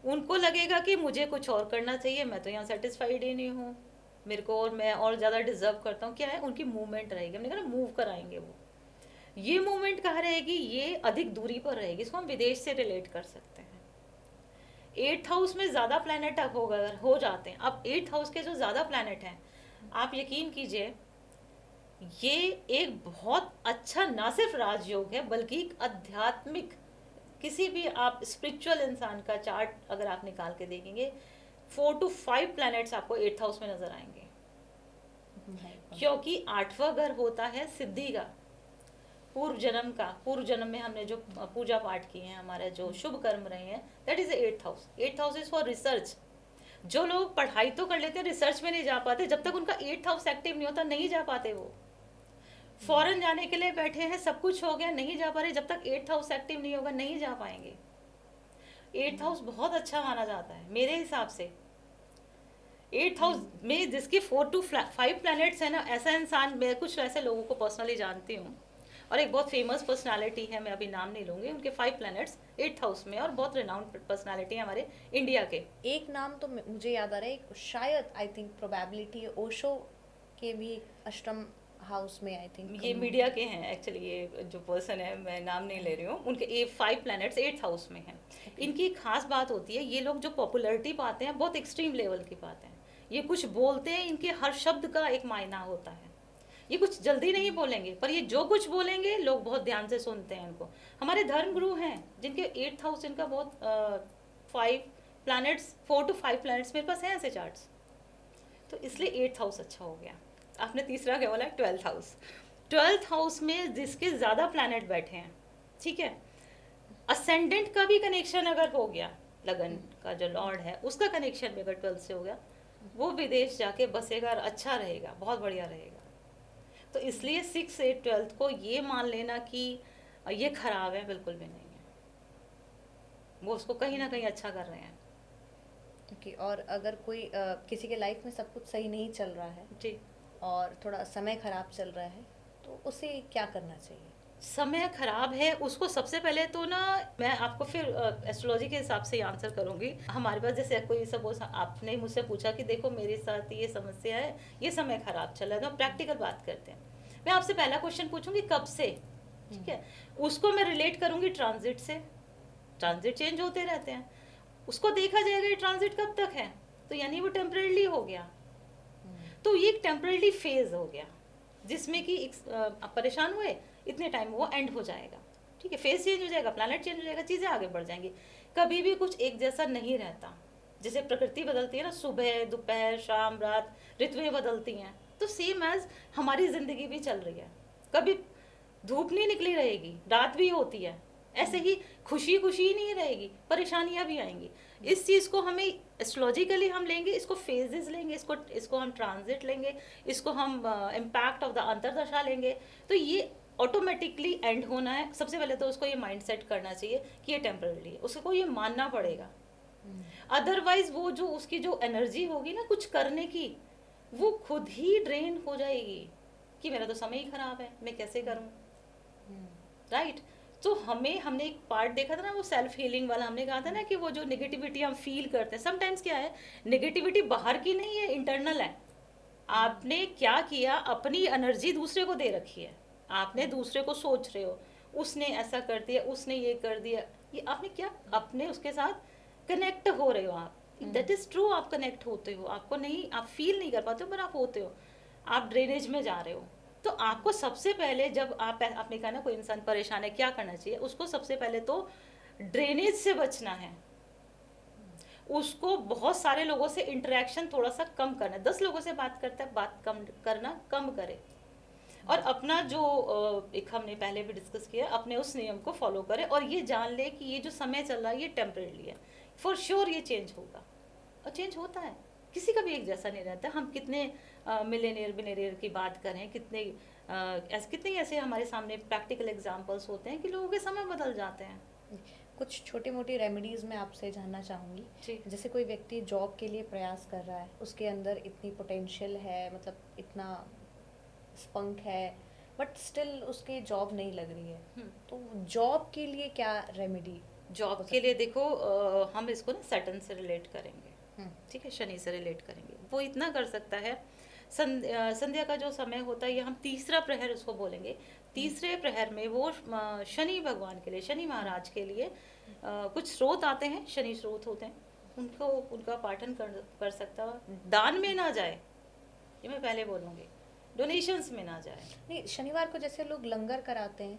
Speaker 2: उनको लगेगा कि मुझे कुछ और करना चाहिए, मैं तो यहाँ सेटिस्फाइड ही नहीं हूँ, मेरे को और मैं और ज़्यादा डिजर्व करता हूँ। क्या है, उनकी मूवमेंट रहेगी, हमने कहा ना मूव कराएंगे वो। ये मूवमेंट कहाँ रहेगी? ये अधिक दूरी पर रहेगी, इसको हम विदेश से रिलेट कर सकते हैं। 8th हाउस में ज़्यादा प्लैनेट हो जाते हैं। अब 8th हाउस के जो ज़्यादा प्लैनेट हैं, आप यकीन कीजिए ये एक बहुत अच्छा ना सिर्फ राजयोग है बल्कि एक आध्यात्मिक किसी भी आप स्पिरिचुअल इंसान का चार्ट अगर आप निकाल के देखेंगे 4 to 5 प्लैनेट्स आपको 8th हाउस में नजर आएंगे, क्योंकि 8वां घर होता है सिद्धि का, पूर्व जन्म में हमने जो पूजा पाठ किए हैं, हमारे जो शुभ कर्म रहे हैं, that is 8th house. 8th house is for research. जो लोग पढ़ाई तो कर लेते हैं, रिसर्च में नहीं जा पाते, जब तक उनका 8th हाउस एक्टिव नहीं होता नहीं जा पाते। वो फॉरेन जाने के लिए बैठे हैं, सब कुछ हो गया, नहीं जा पा रहे, जब तक 8th हाउस एक्टिव नहीं होगा नहीं जा पाएंगे। 8th हाउस बहुत अच्छा माना जाता है मेरे हिसाब से। 8th हाउस में जिसके 4 to 5 प्लैनेट्स है ना, ऐसा इंसान, मैं कुछ ऐसे लोगों को पर्सनली जानती हूँ, और एक बहुत फेमस पर्सनालिटी है, मैं अभी नाम नहीं लूंगी, उनके 5 प्लैनेट्स 8th हाउस में, और बहुत रिनाउंड पर्सनालिटी है हमारे इंडिया के।
Speaker 1: एक नाम तो मुझे याद आ रहा है, शायद आई थिंक प्रोबेबिलिटी ओशो के भी अष्टम हाउस में, आई थिंक
Speaker 2: ये मीडिया के हैं एक्चुअली, ये जो पर्सन है मैं नाम नहीं ले रही हूँ, उनके 5 प्लैनेट्स 8th हाउस में हैं। इनकी एक खास बात होती है, ये लोग जो पॉपुलैरिटी पाते हैं बहुत एक्सट्रीम लेवल की पाते हैं। ये कुछ बोलते हैं, इनके हर शब्द का एक मायना होता है। ये कुछ जल्दी नहीं बोलेंगे, पर ये जो कुछ बोलेंगे लोग बहुत ध्यान से सुनते हैं उनको। हमारे धर्म गुरु हैं जिनके 8th हाउस, इनका बहुत 5 प्लैनेट्स, 4 to 5 प्लैनेट्स मेरे पास हैं ऐसे चार्ट्स। तो इसलिए 8th हाउस अच्छा हो गया। आपने तीसरा क्या बोला? 12th house. 12th हाउस में जिसके ज़्यादा प्लैनेट बैठे हैं, ठीक है, असेंडेंट का भी कनेक्शन अगर हो गया, लगन का जो लॉर्ड है उसका कनेक्शन भी अगर 12th से हो गया, वो विदेश जाके बसेगा और अच्छा रहेगा, बहुत बढ़िया रहेगा। तो इसलिए 6, 8, 12th को ये मान लेना कि ये खराब है, बिल्कुल भी नहीं है। वो उसको कहीं ना कहीं अच्छा कर रहे हैं।
Speaker 1: ओके, और अगर कोई किसी के लाइफ में सब कुछ सही नहीं चल रहा है
Speaker 2: जी,
Speaker 1: और थोड़ा समय खराब चल रहा है, तो उसे क्या करना चाहिए?
Speaker 2: समय खराब है उसको सबसे पहले तो ना, मैं आपको फिर एस्ट्रोलॉजी के हिसाब से आंसर करूंगी। हमारे पास जैसे कोई सपोज आपने मुझसे पूछा कि देखो मेरे साथ ये समस्या है, ये समय खराब चल रहा है, तो प्रैक्टिकल बात करते हैं। मैं आपसे पहला क्वेश्चन पूछूंगी कब से, ठीक है, उसको मैं रिलेट करूंगी ट्रांजिट से। ट्रांजिट चेंज होते रहते हैं, उसको देखा जाएगा ये ट्रांजिट कब तक है, तो यानी वो टेम्परेरी हो गया। तो ये एक टेम्परेरी फेज हो गया जिसमें कि आप परेशान हुए, इतने टाइम वो एंड हो जाएगा, ठीक है, फेज चेंज हो जाएगा, प्लैनेट चेंज हो जाएगा, चीज़ें आगे बढ़ जाएंगी। कभी भी कुछ एक जैसा नहीं रहता। जैसे प्रकृति बदलती है ना, सुबह दोपहर शाम रात ऋतुएं बदलती हैं, तो सेम एज हमारी ज़िंदगी भी चल रही है। कभी धूप नहीं निकली रहेगी, रात भी होती है, ऐसे ही खुशी खुशी ही नहीं रहेगी, परेशानियां भी आएंगी। इस चीज़ को हमें एस्ट्रोलॉजिकली हम लेंगे, इसको फेजेस लेंगे, इसको हम ट्रांजिट लेंगे, इसको हम इम्पैक्ट ऑफ द अंतरदशा लेंगे। तो ये ऑटोमेटिकली एंड होना है। सबसे पहले तो उसको ये माइंड सेट करना चाहिए कि ये टेम्पररी है, उसको ये मानना पड़ेगा। अदरवाइज वो जो उसकी जो एनर्जी होगी ना कुछ करने की, वो खुद ही ड्रेन हो जाएगी कि मेरा तो समय ही खराब है, मैं कैसे करूं, राइट। तो हमने एक पार्ट देखा था ना, वो सेल्फ हीलिंग वाला, हमने कहा था ना कि वो जो नेगेटिविटी हम फील करते हैं समटाइम्स, क्या है, नेगेटिविटी बाहर की नहीं है, इंटरनल है। आपने क्या किया, अपनी एनर्जी दूसरे को दे रखी है, आपने दूसरे को सोच रहे हो, उसने ऐसा कर दिया, उसने ये कर दिया, ये आपने क्या, अपने उसके साथ कनेक्ट हो रहे हो आप। दैट इज ट्रू, आप कनेक्ट होते हो, आपको नहीं, आप फील नहीं कर पाते हो पर आप होते हो, आप ड्रेनेज में जा रहे हो। तो आपको सबसे पहले, जब आपने कहा ना कोई इंसान परेशान है, क्या करना चाहिए, उसको सबसे पहले तो ड्रेनेज से बचना है। उसको बहुत सारे लोगों से इंटरेक्शन थोड़ा सा कम करना है। 10 लोगों से बात करता है, बात कम करना कम करे, और अपना जो एक हमने पहले भी डिस्कस किया, अपने उस नियम को फॉलो करे, और ये जान ले कि ये जो समय चल रहा है ये टेम्परेरी है, फॉर श्योर ये चेंज होगा, और चेंज होता है, किसी का भी एक जैसा नहीं रहता। हम कितने मिलेनियर बिलेनियर की बात करें, कितने ऐसे हमारे सामने प्रैक्टिकल एग्जांपल्स होते हैं कि लोगों के समय बदल जाते हैं।
Speaker 1: कुछ छोटी मोटी रेमेडीज़ मैं आपसे जानना चाहूँगी।
Speaker 2: जी,
Speaker 1: जैसे कोई व्यक्ति जॉब के लिए प्रयास कर रहा है, उसके अंदर इतनी पोटेंशियल है, मतलब इतना स्पंक है, बट स्टिल उसकी जॉब नहीं लग रही है, तो जॉब के लिए क्या रेमेडी?
Speaker 2: जॉब के लिए देखो, हम इसको ना सैटर्न से रिलेट करेंगे, ठीक है, शनि से रिलेट करेंगे। वो इतना कर सकता है, संध्या का जो समय होता है, ये हम तीसरा प्रहर उसको बोलेंगे। तीसरे प्रहर में वो शनि भगवान के लिए, शनि महाराज के लिए कुछ स्रोत आते हैं, शनि स्रोत होते हैं, उनका पाठन कर सकता है। दान में ना जाए, ये मैं पहले बोलूँगी, डोनेशंस में ना जाए।
Speaker 1: नहीं, शनिवार को जैसे लोग लंगर कराते हैं,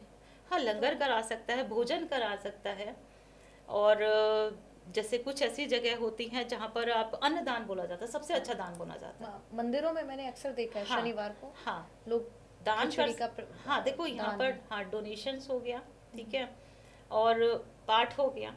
Speaker 2: हाँ, लंगर करा सकता है, भोजन करा सकता है, और जैसे कुछ ऐसी जगह होती हैं जहाँ पर आप अन्नदान बोला जाता है, सबसे अच्छा दान बोला जाता है।
Speaker 1: मंदिरों में मैंने अक्सर देखा है
Speaker 2: हाँ,
Speaker 1: शनिवार को
Speaker 2: हाँ,
Speaker 1: लोग
Speaker 2: दान
Speaker 1: खिचड़ी का
Speaker 2: हाँ देखो यहाँ
Speaker 1: दान।
Speaker 2: पर, हाँ, डोनेशंस हो गया, ठीक है, और पाठ हो गया,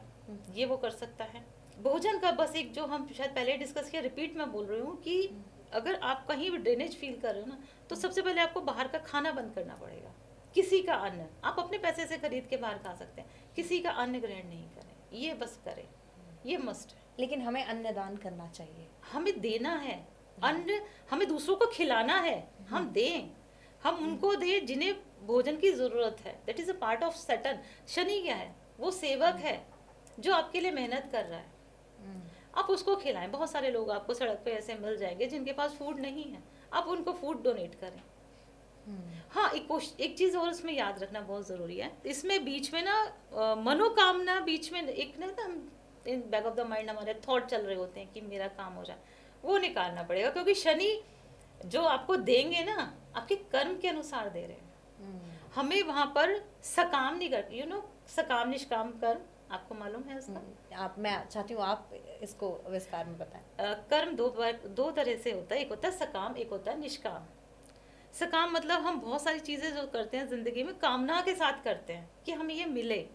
Speaker 2: ये वो कर सकता है। भोजन का बस एक जो हम शायद पहले डिस्कस किया, रिपीट मैं बोल रही हूँ कि अगर आप कहीं भी ड्रेनेज फील कर रहे हो ना, तो सबसे पहले आपको बाहर का खाना बंद करना पड़ेगा। किसी का अन्न आप अपने पैसे से खरीद के बाहर खा सकते हैं, किसी का अन्न ग्रहण नहीं करें, ये बस करें, ये मस्ट है।
Speaker 1: लेकिन हमें अन्नदान करना चाहिए,
Speaker 2: हमें देना है अन्न, हमें दूसरों को खिलाना है, हम दें, हम उनको दें जिन्हें भोजन की जरूरत है। That is a part of Saturn. Shani क्या है? वो सेवक है जो आपके लिए मेहनत कर रहा है, आप उसको खिलाएं। बहुत सारे लोग आपको सड़क पे ऐसे मिल जाएंगे जिनके पास फूड नहीं है, आप उनको फूड डोनेट करें। हाँ, एक चीज और इसमें याद रखना बहुत जरूरी है, इसमें बीच में ना मनोकामना, बीच में एक ना हम in back of the mind हमारे थॉट चल रहे होते हैं कि मेरा काम हो जाए, वो निकालना पड़ेगा, क्योंकि शनि जो आपको देंगे ना, आपके कर्म के अनुसार दे रहे हैं। हमें वहां पर सकाम नहीं करते, यू नो, सकाम निष्काम कर्म, आपको मालूम है उसका?
Speaker 1: मैं चाहती हूँ आप इसको विस्तार में बताएं।
Speaker 2: कर्म दो तरह से होता है, एक होता है सकाम, एक होता है निष्काम। सकाम मतलब हम बहुत सारी चीजें जो करते हैं जिंदगी में कामना के साथ करते हैं कि हमें ये मिले।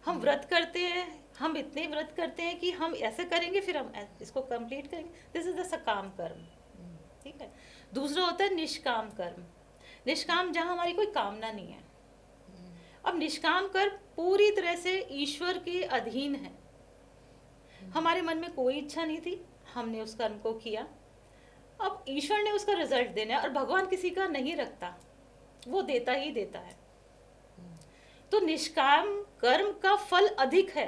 Speaker 2: हम व्रत करते हैं, हम इतने व्रत करते हैं कि हम ऐसे करेंगे, फिर हम इसको कंप्लीट करेंगे, दिस इज द सकाम कर्म, ठीक है। दूसरा होता है निष्काम कर्म। निष्काम जहाँ हमारी कोई कामना नहीं है। अब निष्काम कर्म पूरी तरह से ईश्वर के अधीन है। हमारे मन में कोई इच्छा नहीं थी, हमने उस कर्म को किया, अब ईश्वर ने उसका रिजल्ट देना है, और भगवान किसी का नहीं रखता, वो देता ही देता है। तो निष्काम कर्म का फल अधिक है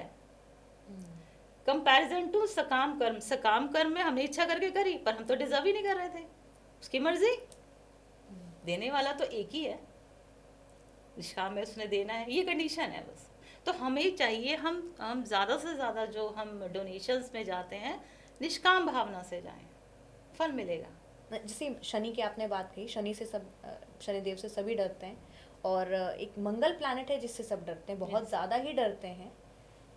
Speaker 2: कंपैरिजन टू सकाम कर्म। सकाम कर्म में हमने इच्छा करके करी, पर हम तो डिजर्व ही नहीं कर रहे थे, उसकी मर्जी, देने वाला तो एक ही है, निष्काम में उसने देना है, ये कंडीशन है बस। तो हमें चाहिए हम ज़्यादा से ज़्यादा जो हम डोनेशंस में जाते हैं, निष्काम भावना से जाएं, फल मिलेगा।
Speaker 1: जैसे शनि की आपने बात कही, शनिदेव से सभी डरते हैं, और एक मंगल प्लैनेट है जिससे सब डरते हैं, बहुत ज़्यादा ही डरते हैं।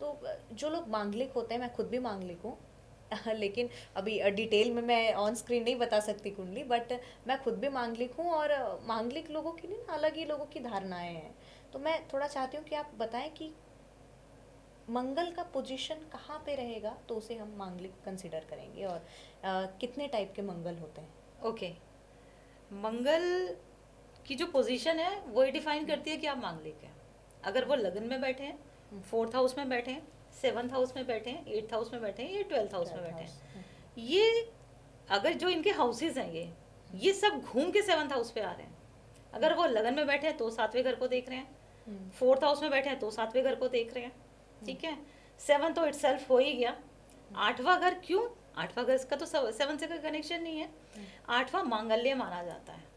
Speaker 1: तो जो लोग मांगलिक होते हैं, मैं खुद भी मांगलिक हूँ लेकिन अभी डिटेल में मैं ऑन स्क्रीन नहीं बता सकती कुंडली, बट मैं खुद भी मांगलिक हूँ, और मांगलिक लोगों की ना अलग ही लोगों की धारणाएं हैं। तो मैं थोड़ा चाहती हूँ कि आप बताएं कि मंगल का पोजीशन कहाँ पे रहेगा तो उसे हम मांगलिक कंसिडर करेंगे, और कितने टाइप के मंगल होते हैं।
Speaker 2: ओके, मंगल की जो पोजीशन है वो ही डिफाइन करती है कि आप मांगलिक हैं। अगर वो लगन में बैठे हैं, 4th हाउस में बैठे हैं, 7th हाउस में बैठे हैं, 8th हाउस में बैठे हैं, या 12th हाउस में बैठे हैं, ये अगर जो इनके हाउसेज हैं ये सब घूम के 7th हाउस पे आ रहे हैं। अगर वो लगन में बैठे हैं तो 7वें घर को देख रहे हैं, 4th हाउस में बैठे हैं तो 7वें घर को देख रहे हैं, ठीक है। 7 तो इटसेल्फ हो ही गया। 8वां घर क्यों? 8वां घर का तो 7 से कोई कनेक्शन नहीं है। 8वां मांगल्य माना जाता है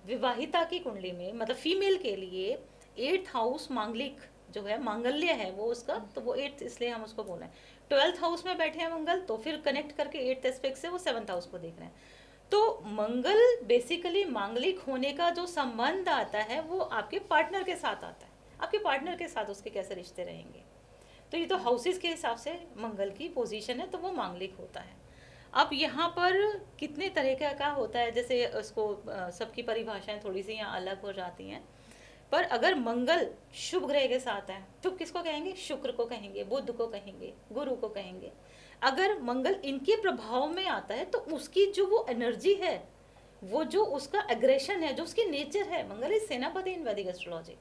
Speaker 2: विवाहिता की कुंडली में, मतलब फीमेल के लिए 8th हाउस मांगलिक जो है, मांगल्य है वो उसका, तो वो 8th इसलिए हम उसको बोल रहे हैं। 12th हाउस में बैठे हैं मंगल, तो फिर कनेक्ट करके 8th एस्पेक्ट से वो 7th हाउस को देख रहे हैं। तो मंगल बेसिकली मांगलिक होने का जो संबंध आता है वो आपके पार्टनर के साथ आता है, आपके पार्टनर के साथ उसके कैसे रिश्ते रहेंगे। तो ये तो हाउसेस के हिसाब से मंगल की पोजीशन है, तो वो मांगलिक होता है। अब यहाँ पर कितने तरह का होता है, जैसे उसको सबकी परिभाषाएं थोड़ी सी यहाँ अलग हो जाती हैं, पर अगर मंगल शुभ ग्रह के साथ है, शुभ किसको कहेंगे? शुक्र को कहेंगे, बुध को कहेंगे, गुरु को कहेंगे। अगर मंगल इनके प्रभाव में आता है तो उसकी जो वो एनर्जी है, वो जो उसका एग्रेशन है, जो उसकी नेचर है, मंगल इज सेनापति इन वैदिक एस्ट्रोलॉजी,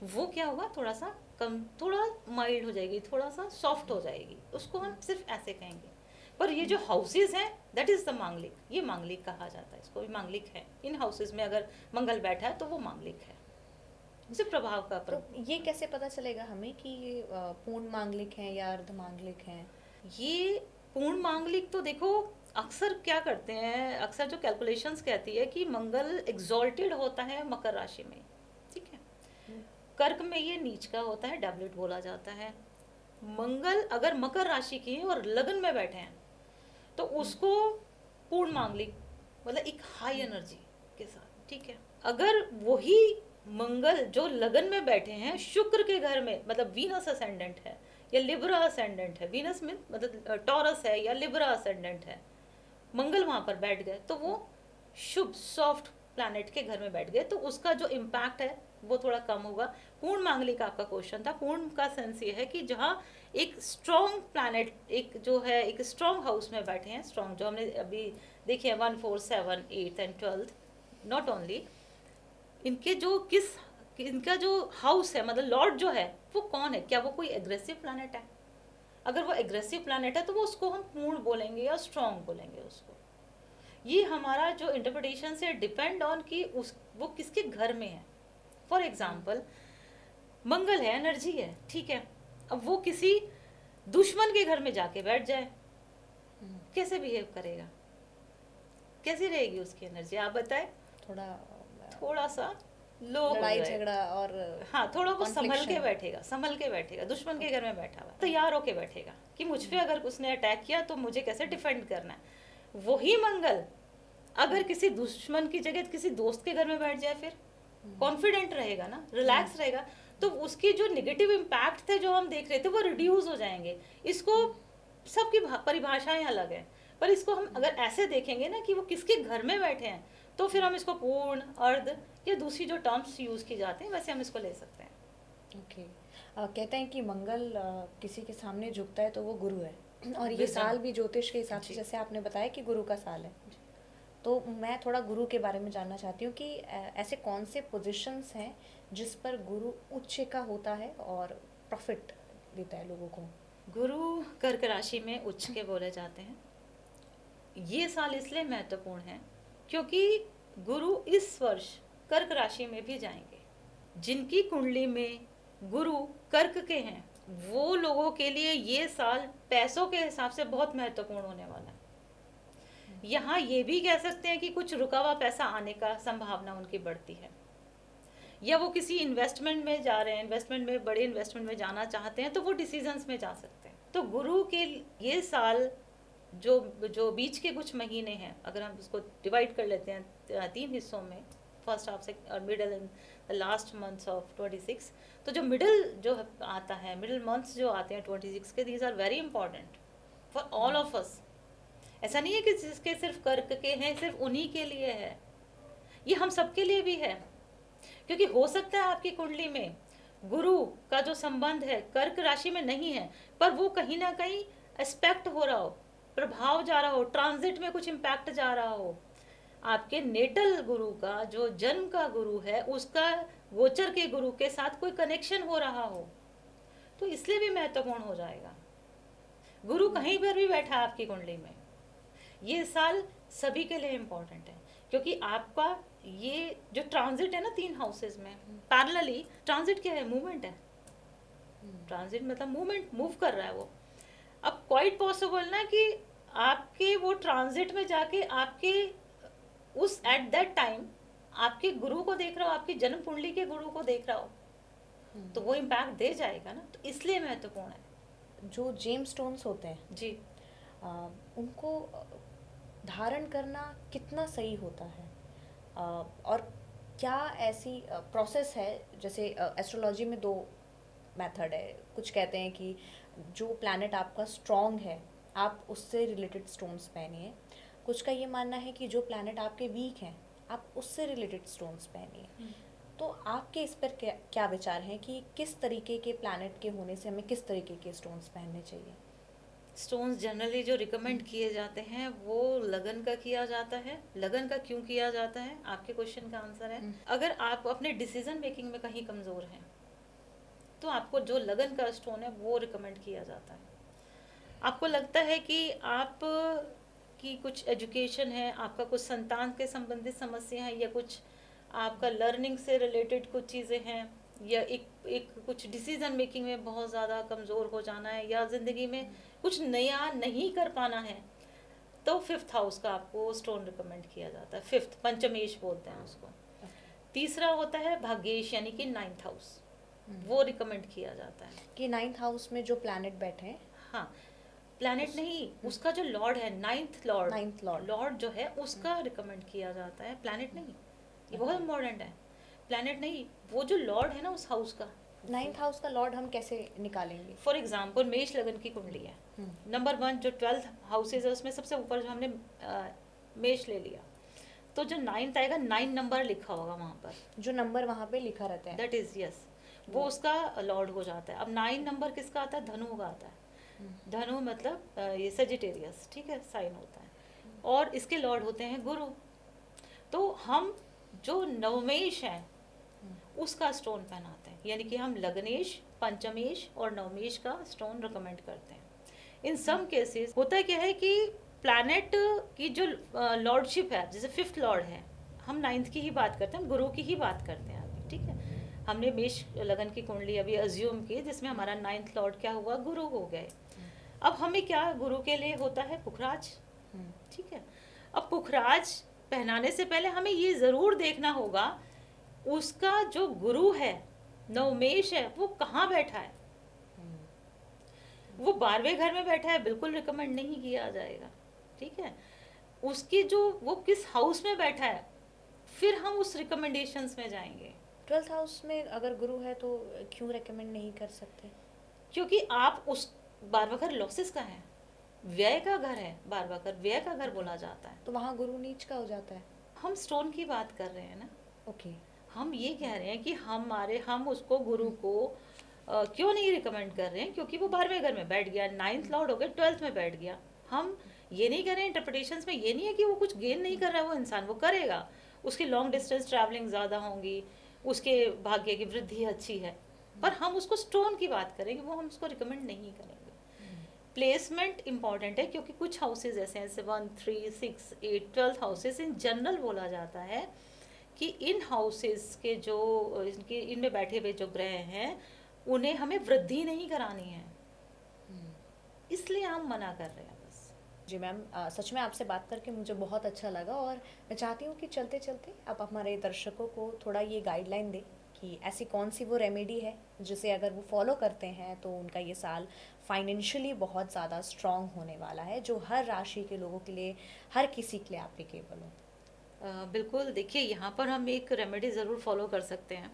Speaker 2: वो क्या होगा, थोड़ा सा कम, थोड़ा माइल्ड हो जाएगी, थोड़ा सा सॉफ्ट हो जाएगी, उसको हम सिर्फ ऐसे कहेंगे। पर ये जो हाउसेस हैं दैट इज द मांगलिक, ये मांगलिक कहा जाता है, इसको भी मांगलिक है। इन हाउसेस में अगर मंगल बैठा है तो वो मांगलिक है, उसे प्रभाव का
Speaker 1: तो ये कैसे पता चलेगा हमें कि ये पूर्ण मांगलिक हैं या अर्ध मांगलिक हैं?
Speaker 2: ये पूर्ण मांगलिक तो देखो अक्सर क्या करते हैं, अक्सर जो कैलकुलेशंस कहती है कि मंगल एग्जॉल्टेड होता है मकर राशि में, ठीक है, कर्क में ये नीच का होता है, डैबलेट बोला जाता है। मंगल अगर मकर राशि की है और लगन में बैठे हैं तो उसको पूर्ण मांगलिक, मतलब एक हाई एनर्जी के साथ, ठीक है। अगर वही मंगल जो लगन में बैठे हैं शुक्र के घर में, मतलब वीनस असेंडेंट है, या लिब्रा असेंडेंट है, वीनस में मतलब टॉरस है या लिब्रा असेंडेंट है, मंगल वहाँ पर बैठ गए तो वो शुभ सॉफ्ट प्लैनेट के घर में बैठ गए, तो उसका जो इम्पैक्ट है वो थोड़ा कम होगा। पूर्ण मांगलिक आपका क्वेश्चन था। पूर्ण का सेंस ये है कि जहाँ एक स्ट्रॉन्ग प्लैनेट, एक जो है एक स्ट्रॉन्ग हाउस में बैठे हैं, स्ट्रॉन्ग जो हमने अभी देखे हैं 1 4 7 8 एंड 12, नॉट ओनली इनके जो किस इनका जो हाउस है मतलब लॉर्ड जो है वो कौन है, क्या वो कोई एग्रेसिव प्लैनेट है? अगर वो एग्रेसिव प्लैनेट है तो वो उसको हम पूर्ण बोलेंगे या स्ट्रॉन्ग बोलेंगे उसको। ये हमारा जो इंटरप्रिटेशन से डिपेंड ऑन कि उस वो किसके घर में है। फॉर एग्जाम्पल मंगल है, एनर्जी है, ठीक है, अब वो किसी दुश्मन के घर में जाके बैठ जाए, कैसे बिहेव करेगा, कैसी रहेगी उसकी एनर्जी, आप बताएं। थोड़ा सा लो हो
Speaker 1: लड़ाई
Speaker 2: जाएगा।
Speaker 1: झगड़ा और
Speaker 2: हाँ, थोड़ा वो संभल के
Speaker 1: confliction।
Speaker 2: बैठेगा, संभल के बैठेगा, दुश्मन के घर में बैठा हुआ तैयार होके बैठेगा कि मुझ पे अगर उसने अटैक किया तो मुझे कैसे डिफेंड करना है। वही मंगल अगर किसी दुश्मन की जगह किसी दोस्त के घर में बैठ जाए, फिर कॉन्फिडेंट रहेगा ना, रिलैक्स रहेगा, तो उसकी जो नेगेटिव इम्पैक्ट थे जो हम देख रहे थे वो रिड्यूस हो जाएंगे। इसको सबकी परिभाषाएं अलग है, पर इसको हम अगर ऐसे देखेंगे ना कि वो किसके घर में बैठे हैं, तो फिर हम इसको पूर्ण, अर्ध या दूसरी जो टर्म्स यूज की जाते हैं वैसे हम इसको ले सकते हैं।
Speaker 1: ओके। कहते हैं कि मंगल किसी के सामने झुकता है तो वो गुरु है, और ये
Speaker 2: Wisdom।
Speaker 1: साल भी ज्योतिष के हिसाब से
Speaker 2: जी।
Speaker 1: जैसे आपने बताया कि गुरु का साल है, तो मैं थोड़ा गुरु के बारे में जानना चाहती हूँ कि ऐसे कौन से पोजीशंस हैं जिस पर गुरु उच्च का होता है और प्रॉफिट देता है लोगों को।
Speaker 2: गुरु कर्क राशि में उच्च के बोले जाते हैं। ये साल इसलिए महत्वपूर्ण है क्योंकि गुरु इस वर्ष कर्क राशि में भी जाएंगे। जिनकी कुंडली में गुरु कर्क के हैं वो लोगों के लिए ये साल पैसों के हिसाब से बहुत महत्वपूर्ण होने वाला है। यहाँ ये भी कह सकते हैं कि कुछ रुका हुआ पैसा आने का संभावना उनकी बढ़ती है, या वो किसी इन्वेस्टमेंट में जा रहे हैं, इन्वेस्टमेंट में, बड़े इन्वेस्टमेंट में जाना चाहते हैं तो वो डिसीजंस में जा सकते हैं। तो गुरु के ये साल जो जो बीच के कुछ महीने हैं, अगर हम उसको डिवाइड कर लेते हैं 3 हिस्सों में, फर्स्ट हाफ से और middle and the last months of 26, तो जो मिडल जो आता है, मिडल मंथ्स जो आते हैं 26 के, these are very important for all of us. ऐसा नहीं है कि जिसके सिर्फ कर्क के हैं सिर्फ उन्हीं के लिए है, ये हम सबके लिए भी है। क्योंकि हो सकता है आपकी कुंडली में गुरु का जो संबंध है कर्क राशि में नहीं है, पर वो कहीं ना कहीं एस्पेक्ट हो रहा हो, प्रभाव जा रहा हो, ट्रांजिट में कुछ इम्पैक्ट जा रहा हो। आपके नेटल गुरु का जो जन्म का गुरु है उसका गोचर के गुरु के साथ कोई कनेक्शन हो रहा हो, तो इसलिए भी महत्वपूर्ण हो जाएगा। गुरु कहीं पर भी बैठा है आपकी कुंडली में, ये साल सभी के लिए इम्पोर्टेंट है। क्योंकि आपका ये जो ट्रांजिट है ना 3 हाउसेज में पैरेलली, ट्रांजिट क्या है? मूवमेंट है। ट्रांजिट मतलब मूवमेंट, मूव कर रहा है वो। अब क्वाइट पॉसिबल ना कि आपके वो ट्रांजिट में जाके आपके उस एट दैट टाइम आपके गुरु को देख रहा हो, आपकी जन्म कुंडली के गुरु को देख रहा हो, तो वो इम्पैक्ट दे जाएगा ना, तो इसलिए महत्वपूर्ण है।
Speaker 1: जो जेम स्टोन्स होते हैं
Speaker 2: जी,
Speaker 1: उनको धारण करना कितना सही होता है, और क्या ऐसी प्रोसेस है, जैसे एस्ट्रोलॉजी में 2 मेथड है, कुछ कहते हैं कि जो प्लैनेट आपका स्ट्रॉन्ग है आप उससे रिलेटेड स्टोन्स पहनिए, कुछ का ये मानना है कि जो प्लैनेट आपके वीक हैं आप उससे रिलेटेड स्टोन्स पहनिए। तो आपके इस पर क्या विचार हैं कि किस तरीके के प्लैनेट के होने से हमें किस तरीके के स्टोन्स पहनने चाहिए?
Speaker 2: स्टोन्स जनरली जो रिकमेंड किए जाते हैं वो लगन का किया जाता है। लगन का क्यों किया जाता है, आपके क्वेश्चन का आंसर है अगर आप अपने डिसीजन मेकिंग में कहीं कमज़ोर हैं तो आपको जो लगन का स्टोन है वो रिकमेंड किया जाता है। आपको लगता है कि आप की कुछ एजुकेशन है, आपका कुछ संतान के संबंधित समस्या है, या कुछ आपका लर्निंग से रिलेटेड कुछ चीज़ें हैं, या एक कुछ डिसीजन मेकिंग में बहुत ज़्यादा कमज़ोर हो जाना है, या ज़िंदगी में कुछ नया नहीं कर पाना है, तो 5th हाउस का आपको स्टोन रिकमेंड किया जाता है। 5th पंचमेश बोलते हैं उसको। तीसरा होता है भाग्येश यानी कि 9th हाउस, वो रिकमेंड किया जाता है
Speaker 1: कि 9th हाउस में जो प्लैनेट बैठे हैं,
Speaker 2: हाँ, प्लैनेट नहीं, उसका जो लॉर्ड है, 9th लॉर्ड जो है उसका रिकमेंड किया जाता है, प्लैनेट नहीं। ये बहुत इम्पोर्टेंट है। प्लैनेट नहीं, वो जो लॉर्ड है ना उस हाउस का
Speaker 1: नाइन्थ हाउस का लॉर्ड हम कैसे निकालेंगे?
Speaker 2: फॉर एग्जाम्पल मेष लगन की कुंडली है, नंबर 1 जो 12th हाउसेज है उसमें सबसे ऊपर जो हमने मेष ले लिया, तो जो 9th आएगा 9 नंबर लिखा होगा वहाँ पर,
Speaker 1: जो नंबर वहाँ पे लिखा रहता है
Speaker 2: दैट इज यस, वो उसका लॉर्ड हो जाता है। अब 9 नंबर किसका आता है? धनु का आता है। धनु मतलब ये सजिटेरियस, ठीक है, साइन होता है, और इसके लॉर्ड होते हैं गुरु। तो हम जो नवमेश है उसका स्टोन पहनाते हैं, यानी कि हम लग्नेश, पंचमेश और नवमेश का स्टोन रिकमेंड करते हैं। इन सम केसेस होता क्या है कि प्लैनेट की जो लॉर्डशिप है, जैसे 5th लॉर्ड है, हम 9th की ही बात करते हैं, हम गुरु की ही बात करते हैं अभी, ठीक है। हमने मेष लगन की कुंडली अभी अज्यूम की जिसमें हमारा 9th लॉर्ड क्या हुआ? गुरु हो गए। अब हमें क्या गुरु के लिए होता है? पुखराज, ठीक है। अब पुखराज पहनाने से पहले हमें ये ज़रूर देखना होगा उसका जो गुरु है, नवमेश है, वो कहाँ बैठा है। वो 12वें घर में बैठा है, बिल्कुल रिकमेंड नहीं किया जाएगा, ठीक है। उसकी जो वो किस हाउस में बैठा है, फिर हम उस रिकमेंडेशंस में जाएंगे।
Speaker 1: 12th हाउस में अगर गुरु है तो क्यों रेकमेंड नहीं कर सकते?
Speaker 2: क्योंकि आप उस 12वां घर लॉसेस का है, व्यय का घर है, 12वां घर व्यय का घर बोला जाता है।
Speaker 1: तो वहाँ गुरु नीच का हो जाता है।
Speaker 2: हम स्टोन की बात कर रहे हैं ना,
Speaker 1: ओके।
Speaker 2: हम ये कह रहे हैं कि हम उसको गुरु को क्यों नहीं रिकमेंड कर रहे हैं? क्योंकि वो 12वें घर में बैठ गया, 9th लॉर्ड हो गया, 12th में बैठ गया। हम ये नहीं कर रहे हैं, इंटरप्रिटेशंस में ये नहीं है कि वो कुछ गेन नहीं कर रहा है, वो इंसान वो करेगा, उसकी लॉन्ग डिस्टेंस ट्रैवलिंग ज़्यादा होंगी, उसके भाग्य की वृद्धि अच्छी है, पर हम उसको स्टोन की बात करेंगे, वो हम उसको रिकमेंड नहीं करेंगे। प्लेसमेंट इंपॉर्टेंट है, क्योंकि कुछ हाउसेज ऐसे हैं, 7, 3, 6, 8, 12th हाउसेज इन जनरल बोला जाता है कि इन हाउसेस के जो इनमें बैठे हुए जो ग्रह हैं उन्हें हमें वृद्धि नहीं करानी है, इसलिए हम मना कर रहे हैं बस।
Speaker 1: जी मैम, सच में आपसे बात करके मुझे बहुत अच्छा लगा, और मैं चाहती हूँ कि चलते चलते आप हमारे दर्शकों को थोड़ा ये गाइडलाइन दें कि ऐसी कौन सी वो रेमेडी है जिसे अगर वो फॉलो करते हैं तो उनका ये साल फाइनेंशियली बहुत ज़्यादा स्ट्रॉन्ग होने वाला है, जो हर राशि के लोगों के लिए, हर किसी के लिए एप्लीकेबल हो।
Speaker 2: बिल्कुल, देखिए यहाँ पर हम एक रेमेडी ज़रूर फॉलो कर सकते हैं।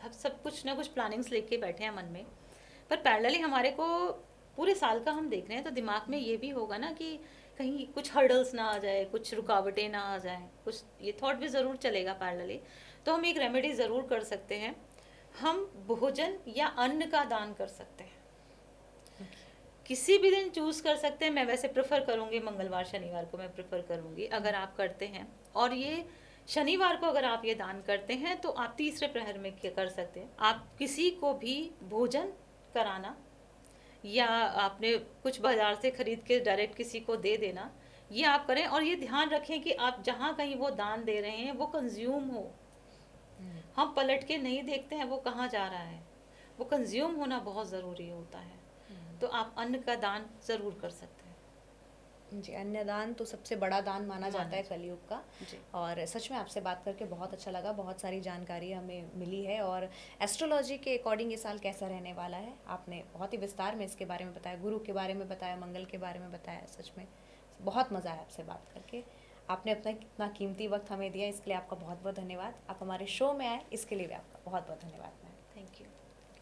Speaker 2: हम सब कुछ ना कुछ प्लानिंग्स लेके बैठे हैं मन में, पर पैरेलली हमारे को पूरे साल का हम देख रहे हैं, तो दिमाग में ये भी होगा ना कि कहीं कुछ हर्डल्स ना आ जाए, कुछ रुकावटें ना आ जाएं, कुछ ये थॉट भी ज़रूर चलेगा पैरेलली। तो हम एक रेमेडी ज़रूर कर सकते हैं, हम भोजन या अन्न का दान कर सकते हैं। किसी भी दिन चूज़ कर सकते हैं, मैं वैसे प्रेफर करूँगी मंगलवार शनिवार को मैं प्रेफर करूँगी, अगर आप करते हैं। और ये शनिवार को अगर आप ये दान करते हैं तो आप तीसरे प्रहर में क्या कर सकते हैं, आप किसी को भी भोजन कराना, या आपने कुछ बाजार से खरीद के डायरेक्ट किसी को दे देना, ये आप करें। और ये ध्यान रखें कि आप जहाँ कहीं वो दान दे रहे हैं वो कंज्यूम हो, हम पलट के नहीं देखते हैं वो कहाँ जा रहा है, वो कंज्यूम होना बहुत ज़रूरी होता है। तो आप अन्न का दान ज़रूर कर सकते हैं।
Speaker 1: जी, अन्नदान तो सबसे बड़ा दान माना जाता है कलयुग का।
Speaker 2: जी।
Speaker 1: और सच में आपसे बात करके बहुत अच्छा लगा, बहुत सारी जानकारी हमें मिली है, और एस्ट्रोलॉजी के अकॉर्डिंग ये साल कैसा रहने वाला है आपने बहुत ही विस्तार में इसके बारे में बताया, गुरु के बारे में बताया, मंगल के बारे में बताया। सच में बहुत मज़ा आया आपसे बात करके, आपने अपना इतना कीमती वक्त हमें दिया, इसके लिए आपका बहुत बहुत धन्यवाद। आप हमारे शो में आए, इसके लिए भी आपका बहुत बहुत धन्यवाद।